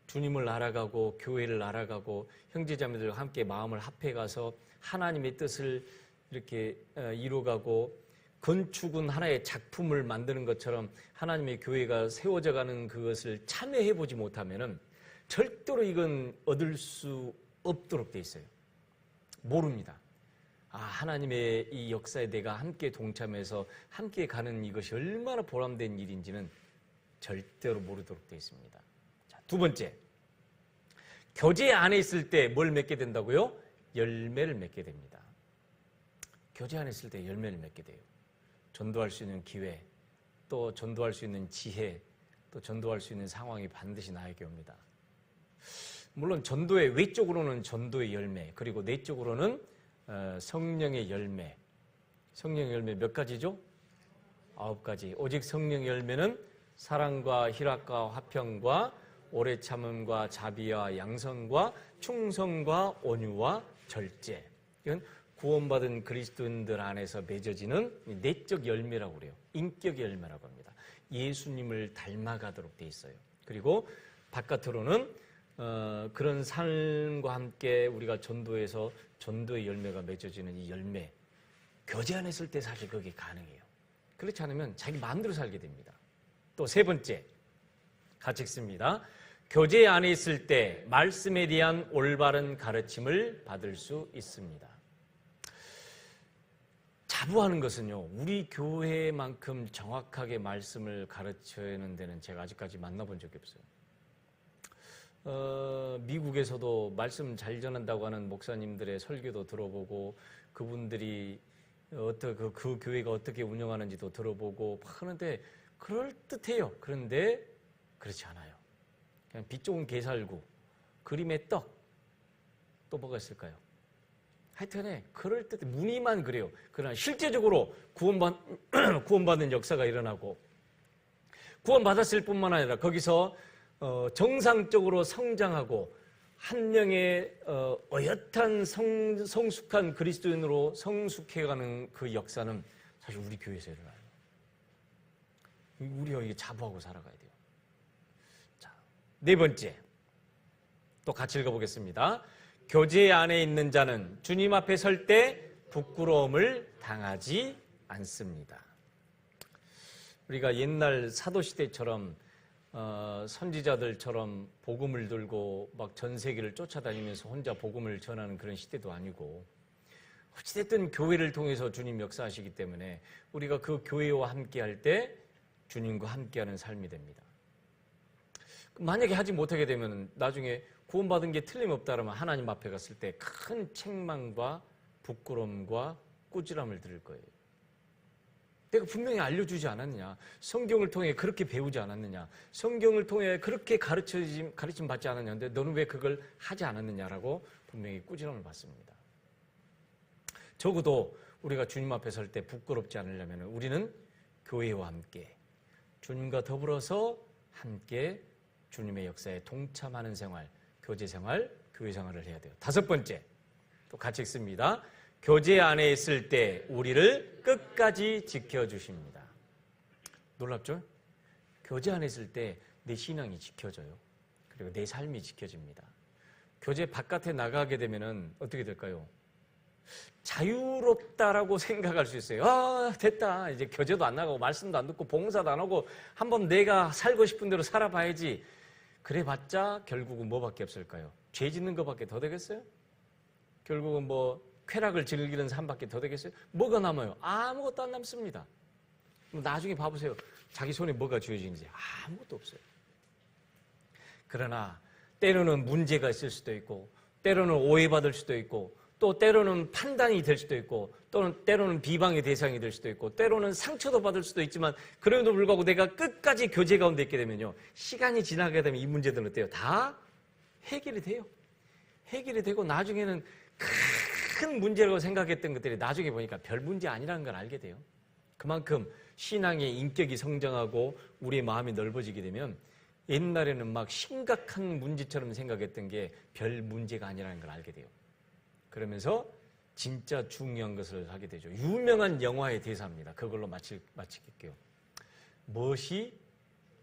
주님을 알아가고 교회를 알아가고 형제자매들과 함께 마음을 합해가서 하나님의 뜻을 이렇게 이루어가고 건축은 하나의 작품을 만드는 것처럼 하나님의 교회가 세워져가는 그것을 참여해보지 못하면은 절대로 이건 얻을 수 없도록 돼 있어요. 모릅니다. 하나님의 이 역사에 내가 함께 동참해서 함께 가는 이것이 얼마나 보람된 일인지는 절대로 모르도록 돼 있습니다. 자, 두 번째, 교제 안에 있을 때 뭘 맺게 된다고요? 열매를 맺게 됩니다. 교제 안에 있을 때 열매를 맺게 돼요. 전도할 수 있는 기회, 또 전도할 수 있는 지혜, 또 전도할 수 있는 상황이 반드시 나에게 옵니다. 물론 전도의 외적으로는 전도의 열매, 그리고 내적으로는 성령의 열매. 성령의 열매 몇 가지죠? 9가지. 오직 성령의 열매는 사랑과 희락과 화평과 오래 참음과 자비와 양선과 충성과 온유와 절제. 이건 구원받은 그리스도인들 안에서 맺어지는 내적 열매라고 그래요. 인격의 열매라고 합니다. 예수님을 닮아가도록 돼 있어요. 그리고 바깥으로는 그런 삶과 함께 우리가 전도해서 전도의 열매가 맺어지는 이 열매, 교제 안에 있을 때 사실 그게 가능해요. 그렇지 않으면 자기 마음대로 살게 됩니다. 또 세 번째, 같이 읽습니다. 교제 안에 있을 때 말씀에 대한 올바른 가르침을 받을 수 있습니다. 자부하는 것은요, 우리 교회만큼 정확하게 말씀을 가르치는 데는 제가 아직까지 만나본 적이 없어요. 미국에서도 말씀 잘 전한다고 하는 목사님들의 설교도 들어보고, 그분들이 그 교회가 어떻게 운영하는지도 들어보고 하는데 그럴듯해요. 그런데 그렇지 않아요. 그냥 빛 좋은 게살구, 그림의 떡, 또 뭐가 있을까요? 하여튼에 그럴듯해, 무늬만 그래요. 그러나 실제적으로 구원받는 역사가 일어나고, 구원받았을 뿐만 아니라 거기서 정상적으로 성장하고 한 명의 어엿한 성숙한 그리스도인으로 성숙해가는 그 역사는 사실 우리 교회에서 일어나요. 우리가 이게 자부하고 살아가야 돼요. 자, 네 번째, 또 같이 읽어보겠습니다. 교제 안에 있는 자는 주님 앞에 설 때 부끄러움을 당하지 않습니다. 우리가 옛날 사도시대처럼 선지자들처럼 복음을 들고 막 전 세계를 쫓아다니면서 혼자 복음을 전하는 그런 시대도 아니고, 어찌됐든 교회를 통해서 주님 역사하시기 때문에 우리가 그 교회와 함께 할 때 주님과 함께하는 삶이 됩니다. 만약에 하지 못하게 되면 나중에 구원받은 게 틀림없다면 하나님 앞에 갔을 때 큰 책망과 부끄러움과 꾸지람을 들을 거예요. 내가 분명히 알려주지 않았느냐? 성경을 통해 그렇게 배우지 않았느냐? 성경을 통해 그렇게 가르침 받지 않았냐는데 너는 왜 그걸 하지 않았느냐라고 분명히 꾸지람을 받습니다. 적어도 우리가 주님 앞에 설 때 부끄럽지 않으려면 우리는 교회와 함께 주님과 더불어서 함께 주님의 역사에 동참하는 생활, 교제 생활, 교회 생활을 해야 돼요. 5번째, 또 같이 읽습니다. 교제 안에 있을 때 우리를 끝까지 지켜주십니다. 놀랍죠? 교제 안에 있을 때 내 신앙이 지켜져요. 그리고 내 삶이 지켜집니다. 교제 바깥에 나가게 되면 어떻게 될까요? 자유롭다라고 생각할 수 있어요. 아, 됐다. 이제 교제도 안 나가고 말씀도 안 듣고 봉사도 안 하고 한번 내가 살고 싶은 대로 살아봐야지. 그래봤자 결국은 뭐밖에 없을까요? 죄 짓는 것밖에 더 되겠어요? 결국은 뭐 쾌락을 즐기는 삶밖에 더 되겠어요? 뭐가 남아요? 아무것도 안 남습니다. 나중에 봐보세요. 자기 손에 뭐가 쥐어지는지 아무것도 없어요. 그러나 때로는 문제가 있을 수도 있고 때로는 오해받을 수도 있고 또 때로는 판단이 될 수도 있고 또는 때로는 비방의 대상이 될 수도 있고 때로는 상처도 받을 수도 있지만 그럼에도 불구하고 내가 끝까지 교제 가운데 있게 되면요. 시간이 지나게 되면 이 문제들은 어때요? 다 해결이 돼요. 해결이 되고 나중에는 큰 문제라고 생각했던 것들이 나중에 보니까 별 문제 아니라는 걸 알게 돼요. 그만큼 신앙의 인격이 성장하고 우리의 마음이 넓어지게 되면 옛날에는 막 심각한 문제처럼 생각했던 게 별 문제가 아니라는 걸 알게 돼요. 그러면서 진짜 중요한 것을 하게 되죠. 유명한 영화의 대사입니다. 그걸로 마칠게요. 무엇이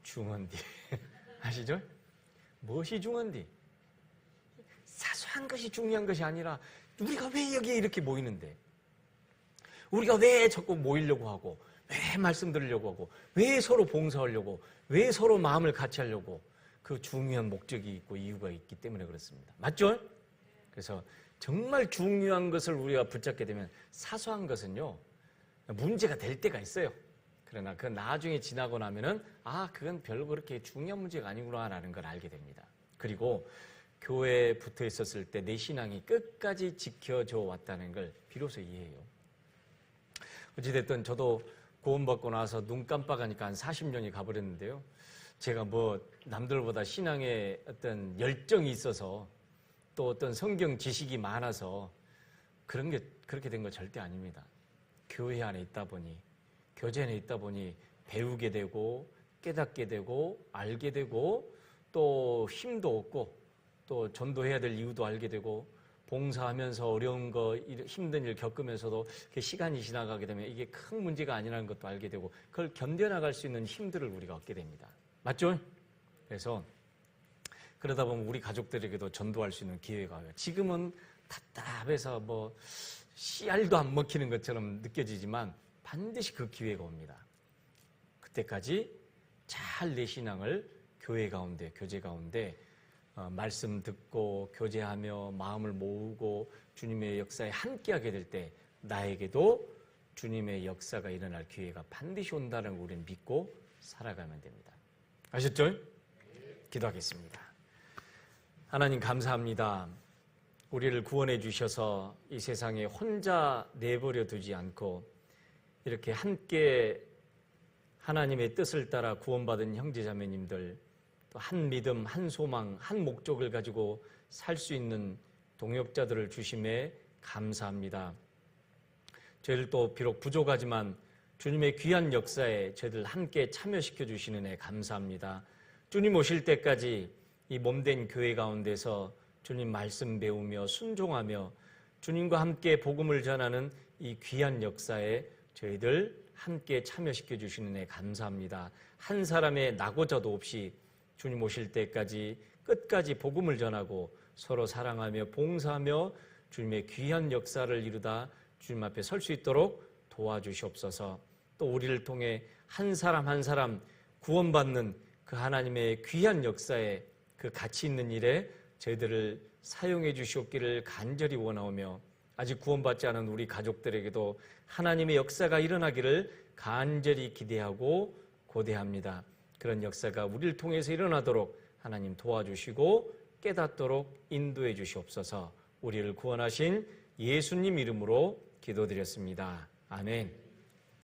중헌디? 아시죠? 무엇이 중헌디? 사소한 것이 중요한 것이 아니라 우리가 왜 여기에 이렇게 모이는데? 우리가 왜 자꾸 모이려고 하고 왜 말씀 들으려고 하고 왜 서로 봉사하려고 왜 서로 마음을 같이 하려고 그 중요한 목적이 있고 이유가 있기 때문에 그렇습니다. 맞죠? 그래서 정말 중요한 것을 우리가 붙잡게 되면 사소한 것은요 문제가 될 때가 있어요. 그러나 그 나중에 지나고 나면은 아 그건 별로 그렇게 중요한 문제가 아니구나라는 걸 알게 됩니다. 그리고 교회에 붙어 있었을 때 내 신앙이 끝까지 지켜져 왔다는 걸 비로소 이해해요. 어찌됐든 저도 구원받고 나서 눈 깜빡하니까 한 40년이 가버렸는데요. 제가 뭐 남들보다 신앙에 어떤 열정이 있어서 또 어떤 성경 지식이 많아서 그런 게 그렇게 된 거 절대 아닙니다. 교회 안에 있다 보니 교제 안에 있다 보니 배우게 되고 깨닫게 되고 알게 되고 또 힘도 얻고 또 전도해야 될 이유도 알게 되고 봉사하면서 어려운 거 힘든 일 겪으면서도 시간이 지나가게 되면 이게 큰 문제가 아니라는 것도 알게 되고 그걸 견뎌나갈 수 있는 힘들을 우리가 얻게 됩니다. 맞죠? 그래서 그러다 보면 우리 가족들에게도 전도할 수 있는 기회가 와요. 지금은 답답해서 뭐 씨알도 안 먹히는 것처럼 느껴지지만 반드시 그 기회가 옵니다. 그때까지 잘 내 신앙을 교회 가운데, 교제 가운데 말씀 듣고 교제하며 마음을 모으고 주님의 역사에 함께하게 될 때 나에게도 주님의 역사가 일어날 기회가 반드시 온다는 걸 우리는 믿고 살아가면 됩니다. 아셨죠? 기도하겠습니다. 하나님 감사합니다. 우리를 구원해 주셔서 이 세상에 혼자 내버려 두지 않고 이렇게 함께 하나님의 뜻을 따라 구원받은 형제자매님들 또 한 믿음, 한 소망, 한 목적을 가지고 살 수 있는 동역자들을 주심에 감사합니다. 저희들도 비록 부족하지만 주님의 귀한 역사에 저희들 함께 참여시켜 주시는 애 감사합니다. 주님 오실 때까지 이 몸된 교회 가운데서 주님 말씀 배우며 순종하며 주님과 함께 복음을 전하는 이 귀한 역사에 저희들 함께 참여시켜 주시는 애 감사합니다. 한 사람의 낙오자도 없이 주님 오실 때까지 끝까지 복음을 전하고 서로 사랑하며 봉사하며 주님의 귀한 역사를 이루다 주님 앞에 설 수 있도록 도와주시옵소서. 또 우리를 통해 한 사람 한 사람 구원받는 그 하나님의 귀한 역사에 그 가치 있는 일에 저희들을 사용해 주시옵기를 간절히 원하오며 아직 구원받지 않은 우리 가족들에게도 하나님의 역사가 일어나기를 간절히 기대하고 고대합니다. 그런 역사가 우리를 통해서 일어나도록 하나님 도와주시고 깨닫도록 인도해 주시옵소서. 우리를 구원하신 예수님 이름으로 기도드렸습니다. 아멘.